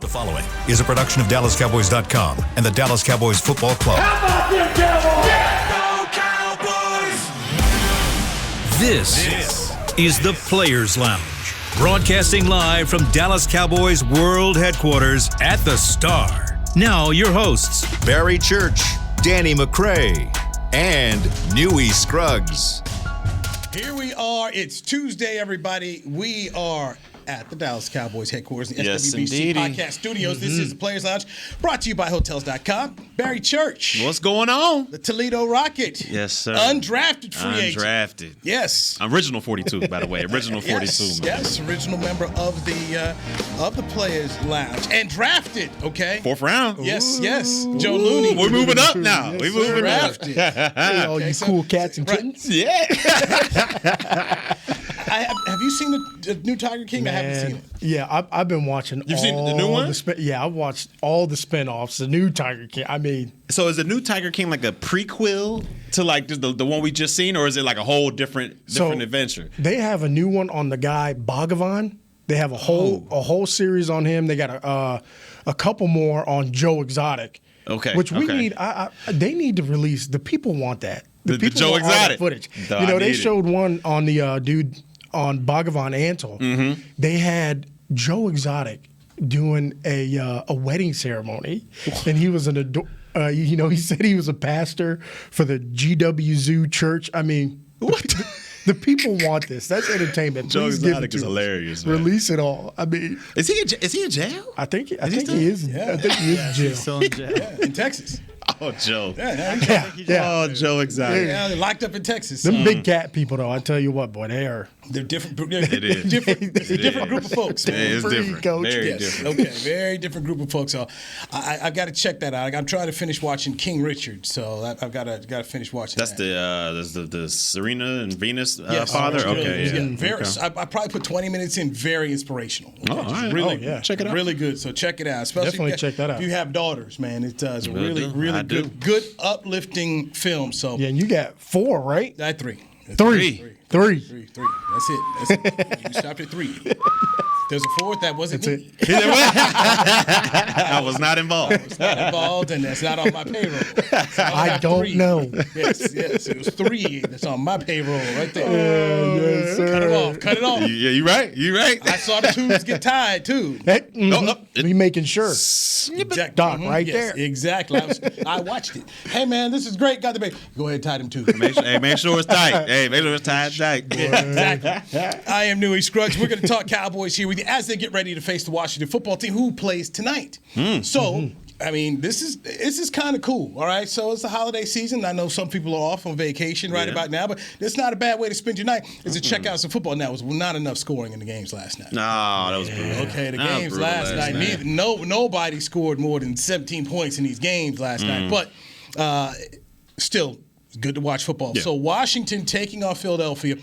The following is a production of DallasCowboys.com and the Dallas Cowboys Football Club. How about them Cowboys? Yeah, go Cowboys! This is the Players Lounge, broadcasting live from Dallas Cowboys World Headquarters at the Star. Now your hosts, Barry Church, Danny McCray, and Newy Scruggs. Here we are. It's Tuesday, everybody. We are at the Dallas Cowboys headquarters in the SWBC Podcast Studios. This is the Players Lounge, brought to you by Hotels.com. Barry Church. What's going on? The Toledo Rocket. Yes, sir. Undrafted free agent. Undrafted. Yes. Original 42, by the way. Original 42. Yes, yes. Original member of the Players Lounge. And drafted, okay? Fourth round. Yes, yes. Joe Looney. We're moving up now. Yes, We're moving up. Drafted. All you cool cats and kittens. Yeah. Have you seen the new Tiger King? Man, I haven't seen it. Yeah, I've been watching. You've seen the new one? Yeah, I watched all the spinoffs. The new Tiger King. I mean, So is the new Tiger King like a prequel to like the one we just seen, or is it like a whole different adventure? They have a new one on the guy Bhagavan. They have a whole series on him. They got a couple more on Joe Exotic. Okay, Which we okay. need. They need to release. The people want that. The people Joe want all that Exotic footage. No, you know, I they need showed one on the dude on Bhagavan Antle. Mm-hmm. They had Joe Exotic doing a wedding ceremony, and he was he said he was a pastor for the GW Zoo Church. I mean, what? The people want this. That's entertainment. Joe Please give Exotic it to is us. hilarious, man. Release it all. I mean, Is he in jail? I think he is. Yeah. I think he is in jail. Still in jail. Yeah, in Texas. Oh, Joe. Yeah. Oh, Joe Exotic. Yeah, they're locked up in Texas. Them big cat people, though, I tell you what, boy, they are. They're different. It is. It's a different group of folks. Yeah, it's Free different. coach. Very Yes. different. Okay, very different group of folks. So I've got to check that out. I'm trying to finish watching King Richard, so I've got to finish watching. That's that. the Serena and Venus Yes. father. Really, Okay, yeah. Very. Okay. I probably put 20 minutes in. Very inspirational. Okay, Oh, all just right. Really, Oh, yeah. Check it out. Really good. So check it out. Especially Definitely check that out. If you have daughters, man, it's a Will really, do. really I do. good, uplifting film. So Yeah, and you got 4, right? I had 3. Three. Three. That's it. You stopped at 3. There's a 4th that wasn't That's me. I was not involved. It's not involved, and that's not on my payroll. So I got don't 3. know. Yes, it was 3 that's on my payroll right there. Yes, sir. Cut it off. Yeah, you right. I saw the tubes get tied too. We making sure. Exactly. Doc, right Yes, there. Exactly. I watched it. Hey man, this is great. Got the baby. Go ahead, and tie them tubes. Make sure it's tight. Hey, make sure it's tight. Exactly. I am Newy Scruggs. We're going to talk Cowboys here with you as they get ready to face the Washington football team, who plays tonight. So, I mean, this is kind of cool. All right. So it's the holiday season. I know some people are off on vacation right about now, but it's not a bad way to spend your night. Is to check out some football. Now, it was not enough scoring in the games last night. No, that was brutal. Okay, the That was games brutal last night. Nobody scored more than 17 points in these games last night. But still, it's good to watch football. Yeah. So Washington taking on Philadelphia.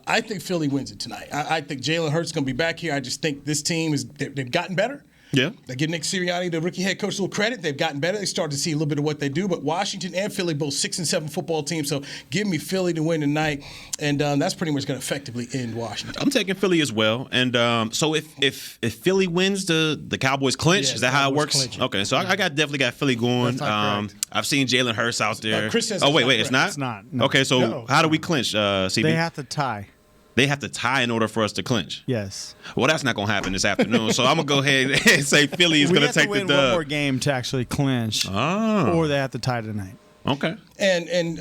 I think Philly wins it tonight. I think Jalen Hurts is going to be back here. I just think this team they've gotten better. Yeah. They give Nick Sirianni, the rookie head coach, a little credit. They've gotten better. They started to see a little bit of what they do. But Washington and Philly, both 6-7 football teams. So give me Philly to win tonight. And that's pretty much going to effectively end Washington. I'm taking Philly as well. And so if Philly wins, the Cowboys clinch. Yeah, is that how it Cowboys works? clinch it. Okay, so I definitely got Philly going. That's not correct. I've seen Jalen Hurts out there. Chris says oh it's wait, not it's not. It's not, no. Okay, so No. how do we clinch? CB? They have to tie. They have to tie in order for us to clinch. Yes. Well, that's not going to happen this afternoon. So I'm going to go ahead and say Philly is We going have to to take the win one more dub. game to actually clinch, Oh. or they have to tie tonight. Okay. And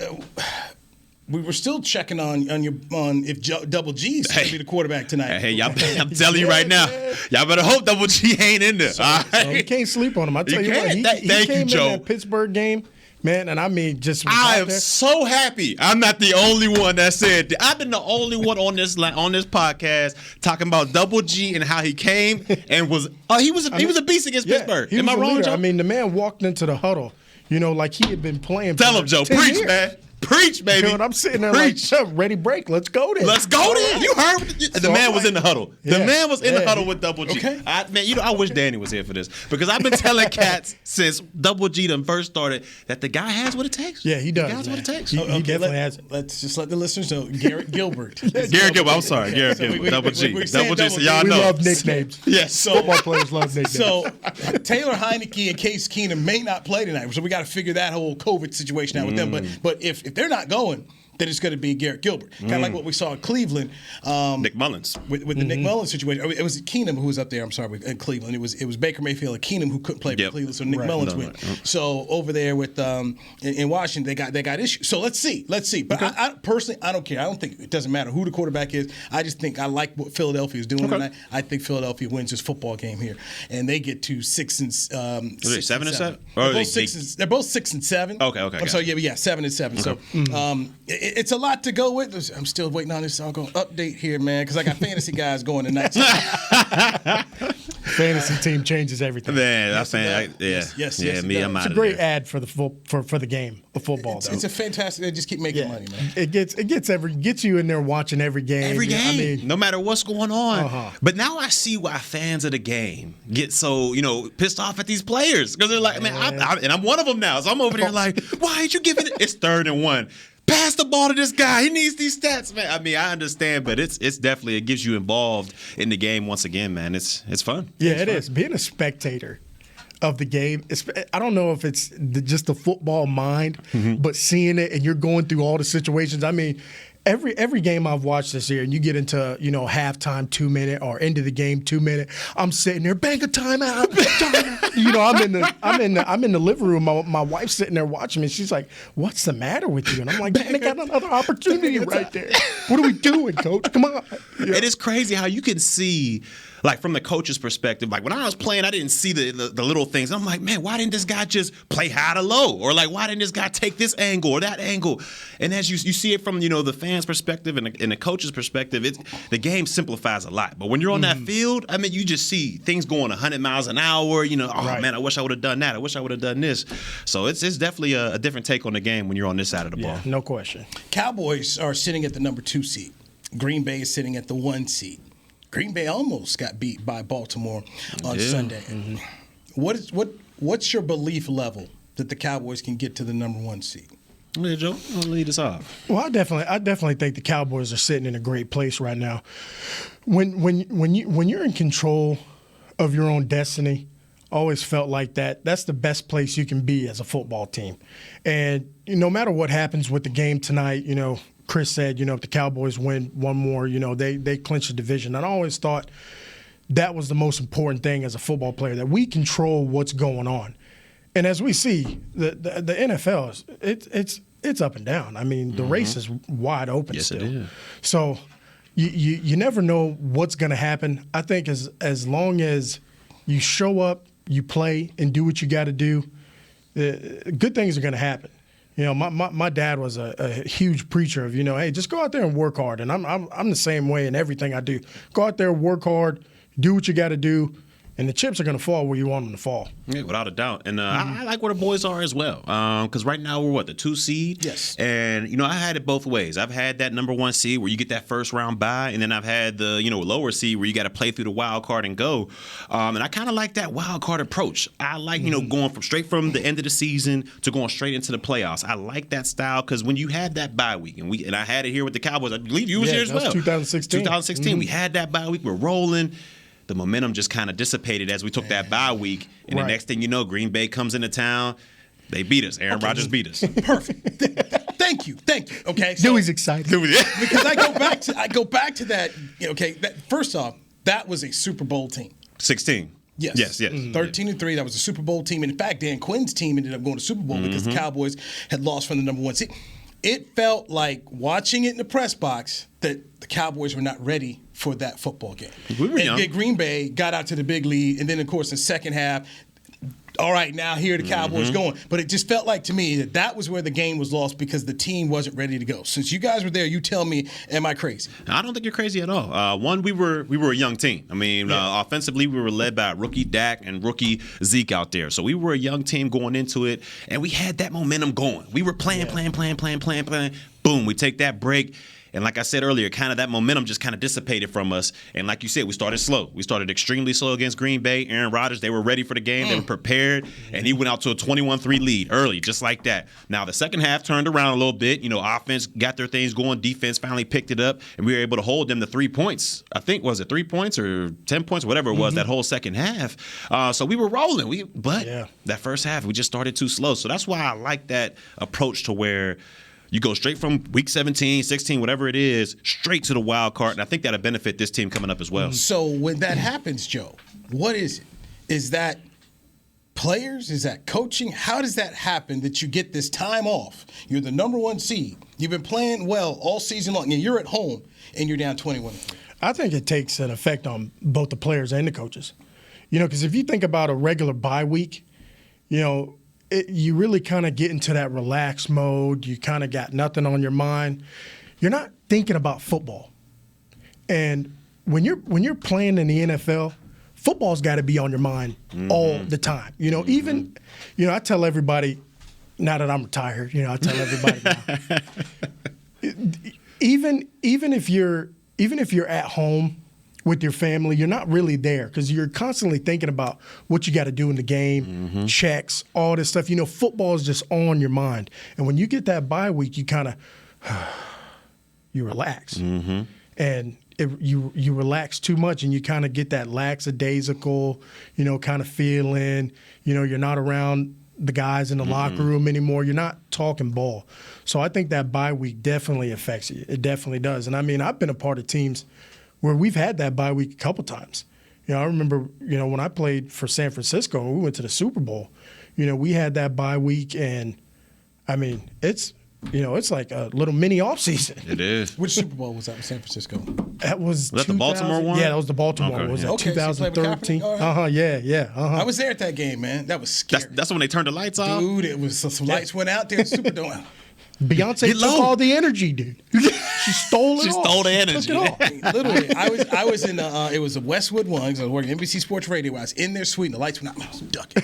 we were still checking on if Double G is going to be the quarterback tonight. Hey, y'all, I'm telling you right now, y'all better hope Double G ain't in there. All So you right? can't sleep on him. I tell You you what, can't. he Thank you, came Joe. in that Pittsburgh game, man, and I mean, just was I out am there. so happy. I'm not the only one that said that. I've been the only one on this podcast talking about Double G and how he came and was he was a beast against Pittsburgh. He Am was I a wrong, leader. Joe? I mean, the man walked into the huddle, like he had been playing. Tell for him, Joe. 10 Preach, years. man. Preach, baby. You know, and I'm sitting there Preach. like, ready break. Let's go then. Let's go then. You heard the man was in the huddle. The Yeah. man was in the Yeah. huddle with Double G. Okay. I wish Danny was here for this because I've been telling cats since Double G done first started that the guy has what it takes. Yeah, he does. He has what it takes. He definitely has it. Let's just let the listeners know. Garrett Gilbert. Garrett Gilbert. I'm sorry, Garrett Gilbert. Double G. we're saying Double G. So Double G. y'all We know. love nicknames. Yes. Football players love nicknames. So Taylor Heineke and Case Keenum may not play tonight, so we got to figure that whole COVID situation out with them. But if they're not going, then it's going to be Garrett Gilbert. Kind of like what we saw in Cleveland. Nick Mullins. With the Nick Mullins situation. I mean, it was Keenum who was up there, I'm sorry, in Cleveland. It was Baker Mayfield and Keenum who couldn't play for Cleveland, so Nick Mullins went. So over there with in Washington, they got issues. So let's see. But I personally, I don't care. I don't think it doesn't matter who the quarterback is. I just think I like what Philadelphia is doing tonight. I think Philadelphia wins this football game here, and they get to 6 and 7. 7 and 7? They're both 6 and 7. Okay. I'm sorry, 7 and 7. So it's a lot to go with. I'm still waiting on this. I'll go update here, man, because I got fantasy guys going tonight. Fantasy team changes everything. Man, I'm saying, Yes, I'm out It's a of great there. ad for the game of football. It's a fantastic. They just keep making money, man. It gets you in there watching every game. Every game, I mean, no matter what's going on. But now I see why fans of the game get so pissed off at these players because they're like, man, I'm one of them now. So I'm over there like, why ain't you giving it? It's 3rd and 1. Pass the ball to this guy. He needs these stats, man. I mean, I understand, but it's definitely it gets you involved in the game once again, man. It's fun. Yeah, it is. Being a spectator of the game, I don't know if it's just the football mind, but seeing it and you're going through all the situations. I mean, every game I've watched this year, and you get into halftime 2-minute or end of the game 2-minute, I'm sitting there, bang a timeout. I'm in the living room. My wife's sitting there watching me. She's like, "What's the matter with you?" And I'm like, "Man, they got another opportunity right there. What are we doing, coach? Come on." Yeah. It is crazy how you can see, like from the coach's perspective. Like when I was playing, I didn't see the little things. I'm like, man, why didn't this guy just play high to low, or like why didn't this guy take this angle or that angle? And as you see it from the fans' perspective and the coach's perspective, the game simplifies a lot. But when you're on that field, I mean, you just see things going 100 miles an hour. Man, I wish I would have done that. I wish I would have done this. So it's definitely a different take on the game when you're on this side of the ball. No question. Cowboys are sitting at the number 2 seed. Green Bay is sitting at the 1 seed. Green Bay almost got beat by Baltimore on Sunday. What's your belief level that the Cowboys can get to the number 1 seed? Yeah, Joe, I'll lead us off. Well, I definitely think the Cowboys are sitting in a great place right now. When you're in control of your own destiny, I always felt like that's the best place you can be as a football team. And no matter what happens with the game tonight, Chris said, if the Cowboys win one more, they clinch the division. And I always thought that was the most important thing as a football player, that we control what's going on. And as we see, the NFL it's up and down. I mean, the race is wide open still. It is. So you never know what's going to happen. I think as long as you show up, you play, and do what you got to do, good things are going to happen. My dad was a huge preacher of, hey, just go out there and work hard. And I'm the same way in everything I do. Go out there, work hard, do what you got to do, and the chips are going to fall where you want them to fall. Yeah, without a doubt. And I like where the boys are as well. Because right now we're, the 2 seed? Yes. And, I had it both ways. I've had that number 1 seed where you get that first round bye, and then I've had the, lower seed where you got to play through the wild card and go. And I kind of like that wild card approach. I like, going straight from the end of the season to going straight into the playoffs. I like that style because when you had that bye week, and I had it here with the Cowboys, I believe you was here as well. 2016. 2016. We had that bye week. We're rolling. The momentum just kind of dissipated as we took that bye week. And the next thing you know, Green Bay comes into town. They beat us. Aaron Rodgers beat us. Perfect. Thank you. Okay. So, Dewey's excited. Because I go back to that. First off, that was a Super Bowl team. 16. Yes. 13-3. That was a Super Bowl team. And in fact, Dan Quinn's team ended up going to Super Bowl because the Cowboys had lost from the number 1 seed. It felt like watching it in the press box that the Cowboys were not ready for that football game. We were young. And Green Bay got out to the big lead, and then, of course, in the second half, all right, now here the Cowboys going. But it just felt like to me that was where the game was lost because the team wasn't ready to go. Since you guys were there, you tell me, am I crazy? I don't think you're crazy at all. One, we were a young team. I mean, offensively, we were led by rookie Dak and rookie Zeke out there. So we were a young team going into it, and we had that momentum going. We were playing. Boom, we take that break. And like I said earlier, kind of that momentum just kind of dissipated from us. And like you said, we started slow. We started extremely slow against Green Bay. Aaron Rodgers, they were ready for the game. They were prepared. And he went out to a 21-3 lead early, just like that. Now, the second half turned around a little bit. You know, offense got their things going. Defense finally picked it up. And we were able to hold them to 3 points. I think, was it 3 points or 10 points, whatever it was, that whole second half. So we were rolling. But that first half, we just started too slow. So that's why I like that approach to where you go straight from week 17, 16, whatever it is, straight to the wild card. And I think that'll benefit this team coming up as well. So when that happens, Joe, what is it? Is that players? Is that coaching? How does that happen that you get this time off? You're the number one seed. You've been playing well all season long, and you're at home, and you're down 21. I think it takes an effect on both the players and the coaches. You know, because if you think about a regular bye week, you know, you really kind of get into that relaxed mode. You kind of got nothing on your mind. You're not thinking about football. And when you're playing in the NFL, football's got to be on your mind all the time. You know, even, you know, I tell everybody, now that I'm retired, you know, I tell everybody now, even if you're at home with your family, you're not really there because you're constantly thinking about what you got to do in the game, checks, all this stuff. You know, football is just on your mind. And when you get that bye week, you kind of you relax. And you relax too much and you kind of get that lackadaisical, you know, kind of feeling. You know, you're not around the guys in the locker room anymore. You're not talking ball. So I think that bye week definitely affects you. It definitely does. And, I mean, I've been a part of teams where we've had that bye week a couple times. You know, I remember, you know, when I played for San Francisco and we went to the Super Bowl, you know, we had that bye week and, I mean, it's, you know, it's like a little mini offseason. It is. Which Super Bowl was that with San Francisco? That was that the Baltimore one? Yeah, that was the Baltimore one. Was that 2013? Yeah. I was there at that game, man. That was scary. That's when they turned the lights off? Dude, it was some lights went out there. Superdome. Beyonce took all the energy, dude. She stole it. She stole the energy. Literally, I was in it was a Westwood one. I was working NBC Sports Radio. I was in their suite, and the lights went out. I was ducking.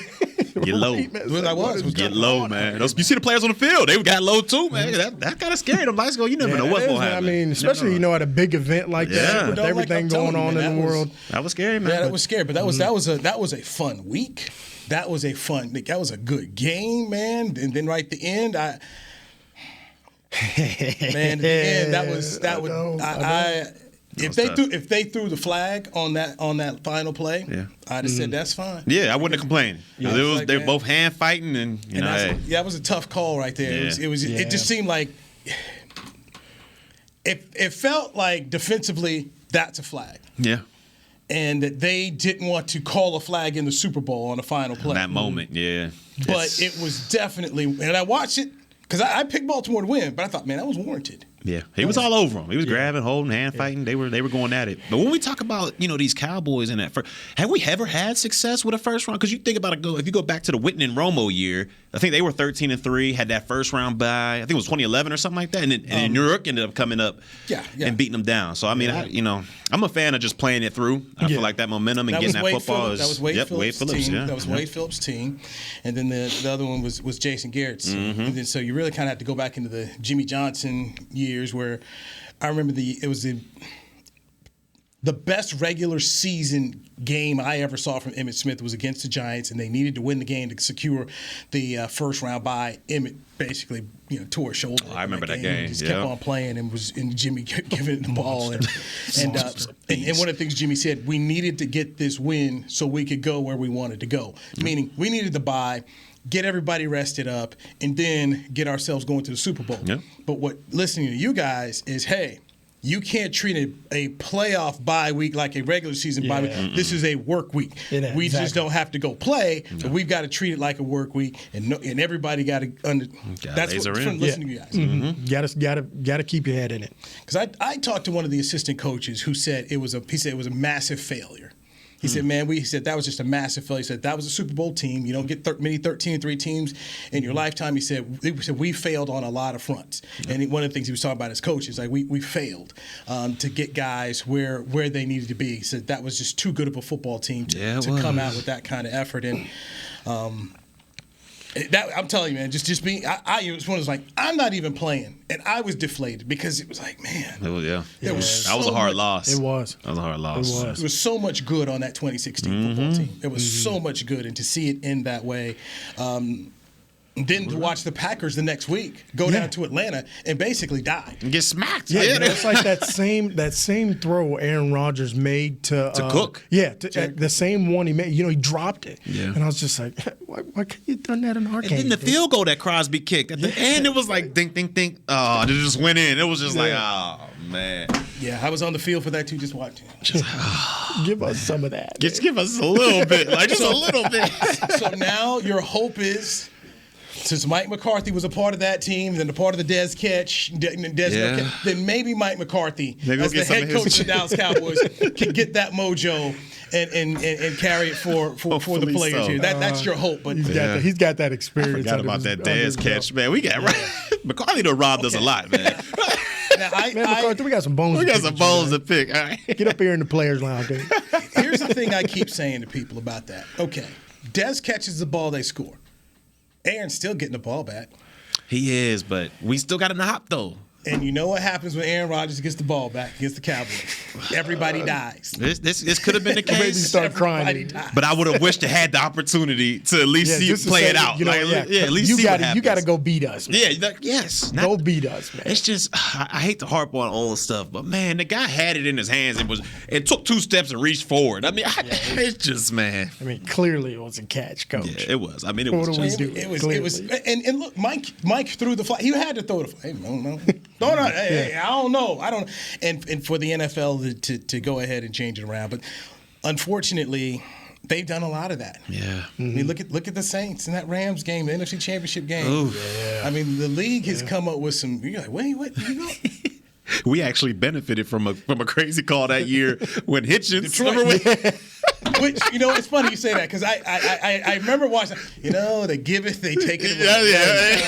Get low. Get low, man. You see the players on the field. They got low, too, man. That kind of scary. Them lights go, you never know what's going to happen. I mean, especially, you know, at a big event like that with everything going on in the world. That was scary, man. Yeah, that was scary. But that was a fun week. That was a good game, man. And then right at the end, man, at the end, if they threw the flag on that final play, I'd have said that's fine. Yeah, I wouldn't have complained. They were both hand fighting, and you know, that was a tough call right there. Yeah. It just seemed like it felt like defensively that's a flag. Yeah. And that they didn't want to call a flag in the Super Bowl on the final play. In that moment, yeah. But it was definitely, and I watched it. Because I picked Baltimore to win, but I thought, man, that was warranted. Yeah, he was all over them. He was grabbing, holding, hand fighting. They were going at it. But when we talk about, you know, these Cowboys and that, have we ever had success with a first round? Because you think about it, if you go back to the Witten and Romo year, I think they were 13-3, had that first round bye. I think it was 2011 or something like that, and then New York ended up coming up and beating them down. So I mean, I'm a fan of just playing it through. I feel like that momentum and getting that football is that was Wade Phillips' team. Yeah. That was Wade Phillips' team, and then the other one was Jason Garrett's team. And then so you really kind of have to go back into the Jimmy Johnson years where I remember it was the best regular season game I ever saw from Emmitt Smith was against the Giants, and they needed to win the game to secure the first round bye. Emmitt basically, you know, tore his shoulder. I remember that game. He just kept on playing, and Jimmy kept giving it the ball. And one of the things Jimmy said, we needed to get this win so we could go where we wanted to go. Meaning we needed the bye, get everybody rested up, and then get ourselves going to the Super Bowl. Yeah. But what listening to you guys is, hey, you can't treat a playoff bye week like a regular season bye week. This is a work week. We just don't have to go play, but we've got to treat it like a work week, and everybody got to that's what's from listening to you guys. Got to keep your head in it. Because I talked to one of the assistant coaches who said it was a massive failure. He said, man, he said that was just a massive failure. He said that was a Super Bowl team. You don't get many 13-3 teams in your lifetime. He said we failed on a lot of fronts. And one of the things he was talking about as coach is like we failed to get guys where they needed to be. He said that was just too good of a football team to come out with that kind of effort. And I'm telling you, man, just being, I was one of those like, I'm not even playing. And I was deflated because it was like, man. That was so a hard loss. It was. That was a hard loss. It was. There was so much good on that 2016 football team. There was so much good. And to see it end that way, then to watch the Packers the next week go down to Atlanta and basically die. And get smacked. Yeah, it's like that same throw Aaron Rodgers made to Cook. Yeah, the same one he made. He dropped it. Yeah. And I was just like, why can't you done that in our game? And then the field goal that Crosby kicked at the end, it was like ding, ding, ding. Oh, and it just went in. It was just like, oh man. Yeah, I was on the field for that too, just watching. Give us some of that. Just give us a little bit, like just a little bit. So now your hope is, since Mike McCarthy was a part of that team, then a part of the Dez catch, then maybe Mike McCarthy, as the head coach of the Dallas Cowboys, can get that mojo and carry it for the players here. That's your hope. But he's got that experience. I forgot about that Dez catch, man. We got McCarthy done robbed us a lot, man. Now, McCarthy, we got some bones. We got some bones to pick. All right. Get up here in the players' lounge, dude. Here's the thing I keep saying to people about that. Okay, Dez catches the ball, they score. Aaron's still getting the ball back. He is, but we still got him to hop, though. And you know what happens when Aaron Rodgers gets the ball back against the Cowboys? Everybody dies. This could have been the case. Everybody start crying. Dies. But I would have wished to had the opportunity to at least see it play it out. At least see what happens. You got to go beat us, man. Yeah, yes. Go beat us, man. It's just, I hate to harp on old stuff, but man, the guy had it in his hands and took 2 steps and reached forward. I mean, it's just, man. I mean, clearly it was a catch, coach. Yeah, it was. I mean, it What was do we just. do? It was, and look, Mike threw the flag. He had to throw the flag. Hey, no. Hey, I don't know. And for the NFL to go ahead and change it around, but unfortunately, they've done a lot of that. Yeah. I mean, look at the Saints in that Rams game, the NFC Championship game. Ooh. Yeah. I mean, the league has come up with some. You're like, wait, what? You know? We actually benefited from a crazy call that year when Hitchens. Detroit. Which, it's funny you say that because I remember watching. They give it, they take it away.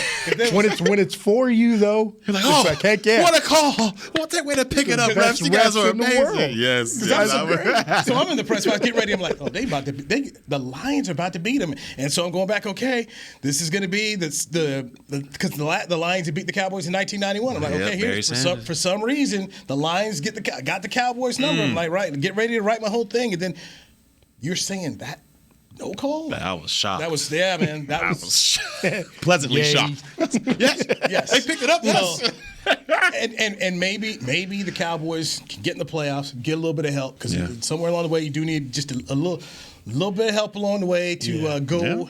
When it's for you though, you're like, it's like, heck yeah. What a call! What that way to pick it up, refs. You guys are amazing. Yes. So I'm in the press box, getting ready. I'm like, the Lions are about to beat them, and so I'm going back. Okay, this is going to be because the Lions had beat the Cowboys in 1991. I'm like, okay, here for some reason the Lions got the Cowboys number. I'm like, right, get ready to write my whole thing, and then you're saying that no call? I was shocked. Man. I was pleasantly shocked. Yes. They picked it up. Yes. And maybe the Cowboys can get in the playoffs, get a little bit of help because somewhere along the way you do need just a little bit of help along the way to go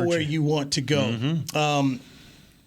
where you want to go. Mm-hmm.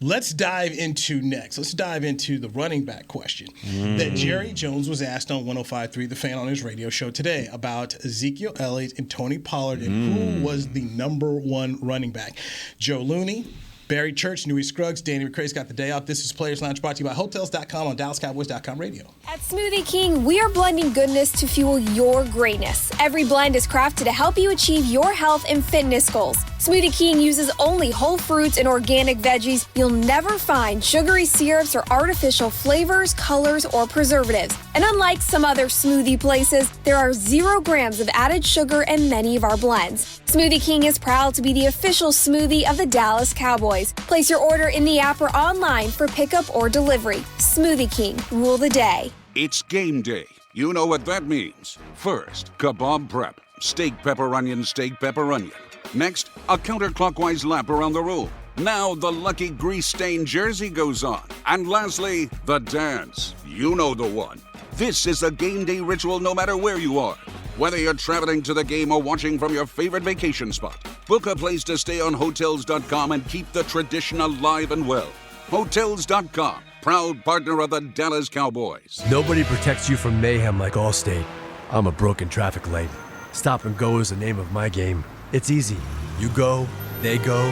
Let's dive into the running back question that Jerry Jones was asked on 105.3 The Fan on his radio show today about Ezekiel Elliott and Tony Pollard and who was the number 1 running back. Joe Looney, Barry Church, Newy Scruggs, Danny McCray's got the day off. This is Players Lounge brought to you by Hotels.com on DallasCowboys.com radio. At Smoothie King, we are blending goodness to fuel your greatness. Every blend is crafted to help you achieve your health and fitness goals. Smoothie King uses only whole fruits and organic veggies. You'll never find sugary syrups or artificial flavors, colors, or preservatives. And unlike some other smoothie places, there are 0 grams of added sugar in many of our blends. Smoothie King is proud to be the official smoothie of the Dallas Cowboys. Place your order in the app or online for pickup or delivery. Smoothie King, rule the day. It's game day. You know what that means. First, kebab prep. Steak, pepper, onion, steak, pepper, onion. Next, a counterclockwise lap around the room. Now the lucky grease-stained jersey goes on. And lastly, the dance. You know the one. This is a game day ritual no matter where you are. Whether you're traveling to the game or watching from your favorite vacation spot, book a place to stay on Hotels.com and keep the tradition alive and well. Hotels.com, proud partner of the Dallas Cowboys. Nobody protects you from mayhem like Allstate. I'm a broken traffic light. Stop and go is the name of my game. It's easy. You go, they go.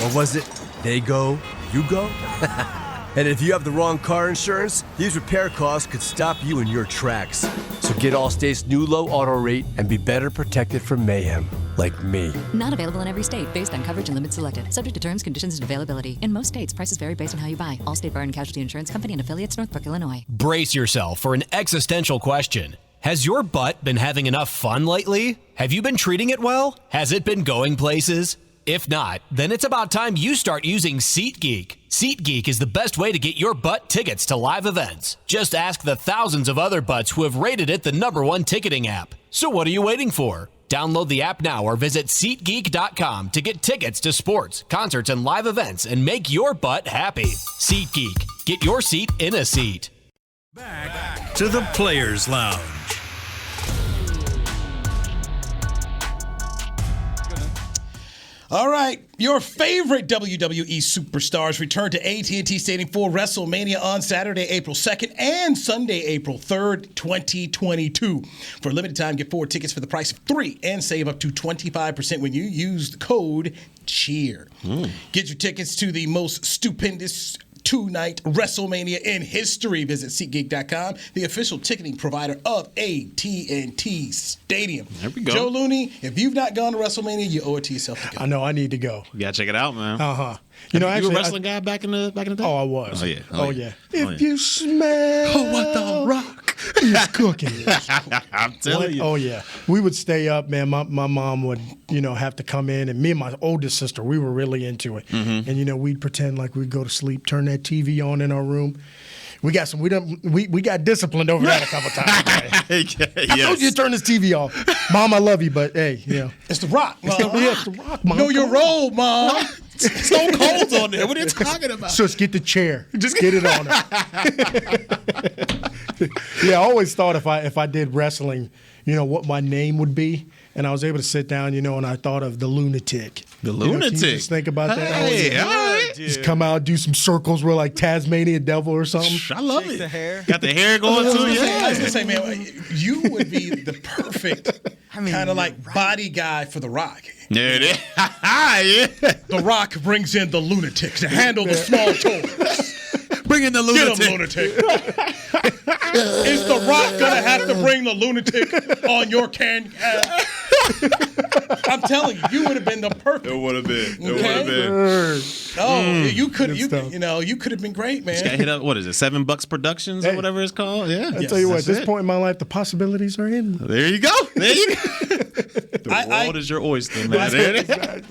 Or was it, they go, you go? And if you have the wrong car insurance, these repair costs could stop you in your tracks. So get Allstate's new low auto rate and be better protected from mayhem, like me. Not available in every state based on coverage and limits selected. Subject to terms, conditions, and availability. In most states, prices vary based on how you buy. Allstate Bar and Casualty Insurance Company and affiliates, Northbrook, Illinois. Brace yourself for an existential question. Has your butt been having enough fun lately? Have you been treating it well? Has it been going places? If not, then it's about time you start using SeatGeek. SeatGeek is the best way to get your butt tickets to live events. Just ask the thousands of other butts who have rated it the #1 ticketing app. So what are you waiting for? Download the app now or visit SeatGeek.com to get tickets to sports, concerts, and live events and make your butt happy. SeatGeek. Get your seat in a seat. Back to the Players Lounge. All right, your favorite WWE superstars return to AT&T Stadium for WrestleMania on Saturday, April 2nd and Sunday, April 3rd, 2022. For a limited time, get 4 tickets for the price of 3 and save up to 25% when you use the code CHEER. Get your tickets to the most stupendous 2-night WrestleMania in history. Visit SeatGeek.com, the official ticketing provider of AT&T Stadium. There we go. Joe Looney, if you've not gone to WrestleMania, you owe it to yourself to go. I know I need to go. You gotta check it out, man. You know, you actually, a wrestling guy back in the day? Oh, I was. Oh yeah. Oh yeah. If you smell what the rock is cooking. I'm telling you. Oh yeah. We would stay up, man. My mom would, have to come in, and me and my oldest sister, we were really into it. And we'd pretend like we'd go to sleep, turn that TV on in our room. We got disciplined over that a couple times. I told you to turn this TV off. Mom, I love you, but hey, It's the Rock, Mom. It's the Rock, Mom. Know your role, Mom. Stone Cold's on there. What are you talking about? So just get the chair. Just get it on her. I always thought if I did wrestling, what my name would be. And I was able to sit down, and I thought of the Lunatic. The Lunatic. Can you just think about that. Hey, all right. Just come out, do some circles where like Tasmanian devil or something. I love Shake it. the hair. Got the hair going too. I was gonna say, man, you would be the perfect kind of like body guy for the Rock. There it is. Yeah. The Rock brings in the Lunatic to handle the small toys. Bring in the Lunatic. Get him, Lunatic. Is the Rock gonna have to bring the Lunatic on your can? I'm telling you, you would have been the perfect. It would have been. You could have been great, man. Just got hit up. What is it? $7 Productions or whatever it's called. Yeah. I tell you what, at this point in my life, the possibilities are in. There you go. The world is your oyster, man.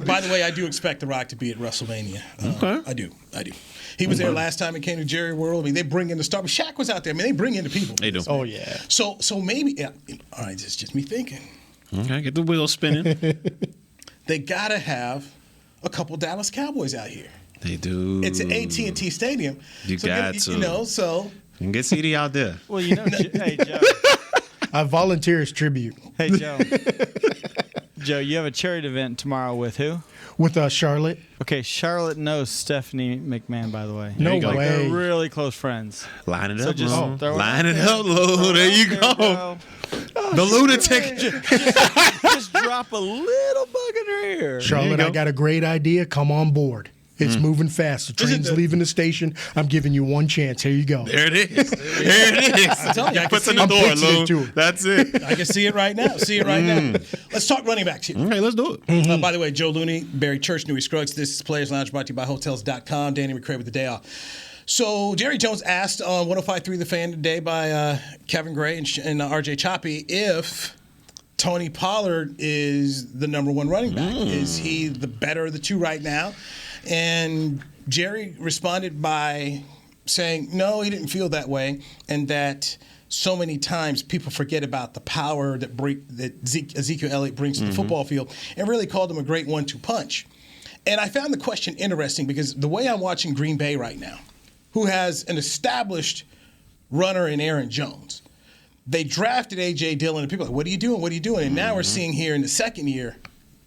By the way, I do expect The Rock to be at WrestleMania. Okay. I do. He was there last time it came to Jerry World. I mean, they bring in the star. Shaq was out there. I mean, they bring in the people. They do. Oh, yeah. So maybe, all right, it's just me thinking. Okay, get the wheels spinning. They got to have a couple Dallas Cowboys out here. They do. It's at AT&T Stadium. You got to. So. And get CD out there. Well, hey, Joe. I volunteer as tribute. Hey, Joe. Joe, you have a charity event tomorrow with who? With Charlotte. Okay, Charlotte knows Stephanie McMahon, by the way. No way. They're really close friends. Line it So up, just Lou. throw it Line out it there. up, Lou. There you go. The Lunatic. Just drop a little bug in her ear. Charlotte, I got a great idea. Come on board. It's moving fast. The train's leaving the station. I'm giving you one chance. Here you go. There it is. There it is. I'm telling you, I can Puts in see the it. door, I'm pitching it to Lou. her. That's it. I can see it right now. Now. Let's talk running backs here. Okay, let's do it. By the way, Joe Looney, Barry Church, Newy Scruggs. This is Players Lounge brought to you by Hotels.com. Danny McCray with the day off. So Jerry Jones asked on 105.3 The Fan today by Kevin Gray and RJ Choppy if Tony Pollard is the number one running back. Is he the better of the two right now? And Jerry responded by saying, no, he didn't feel that way, and that so many times people forget about the power that Ezekiel Elliott brings to the football field, and really called him a great 1-2 punch. And I found the question interesting because the way I'm watching Green Bay right now, who has an established runner in Aaron Jones, they drafted A.J. Dillon, and people are like, what are you doing? What are you doing? And now we're seeing here in the second year,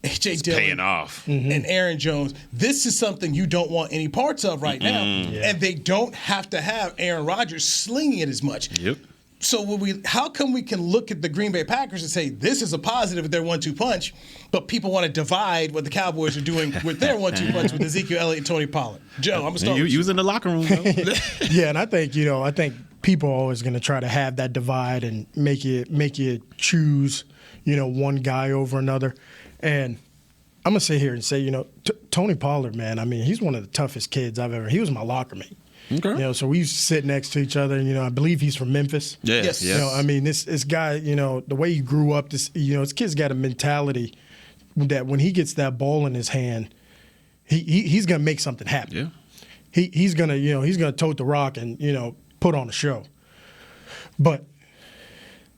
A.J. Dillon Paying off. and Aaron Jones. This is something you don't want any parts of right now. And they don't have to have Aaron Rodgers slinging it as much. Yep. So how come we can look at the Green Bay Packers and say this is a positive with their 1-2 punch, but people want to divide what the Cowboys are doing with their 1-2 punch with Ezekiel Elliott and Tony Pollard? Joe, I'm gonna start with you was in the locker room, though. Yeah, and I think people are always going to try to have that divide and make you choose, one guy over another. And I'm gonna sit here and say, Tony Pollard, man. I mean, he's one of the toughest kids I've ever. He was my locker mate. Okay. So we used to sit next to each other, and I believe he's from Memphis. Yes. I mean, this guy, the way he grew up, this kid's got a mentality that when he gets that ball in his hand, he's gonna make something happen. Yeah. He's gonna tote the rock and put on a show. But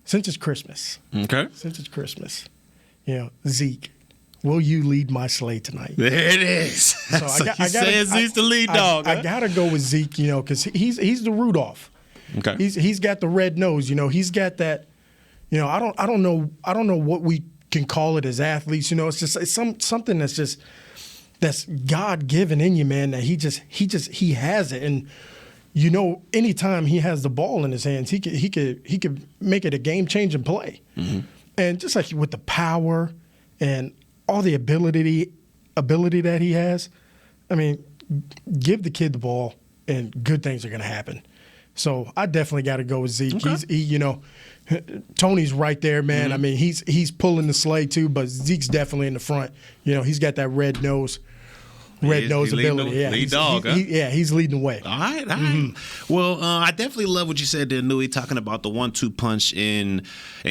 since it's Christmas, Zeke, will you lead my sleigh tonight? There it is. So Zeke's the lead dog. I gotta go with Zeke, because he's the Rudolph. Okay. He's got the red nose. He's got that. I don't know what we can call it as athletes. It's something that's God given in you, man. That he has it, and anytime he has the ball in his hands, he could make it a game changing play. Mm-hmm. And just like with the power and all the ability that he has, I mean, give the kid the ball and good things are going to happen. So I definitely got to go with Zeke. Okay. Tony's right there, man. Mm-hmm. I mean, he's pulling the sleigh too, but Zeke's definitely in the front. He's got that red nose ability. Lead dog, huh? He's leading the way. All right. Mm-hmm. Well, I definitely love what you said there, Newy, talking about the 1-2 punch in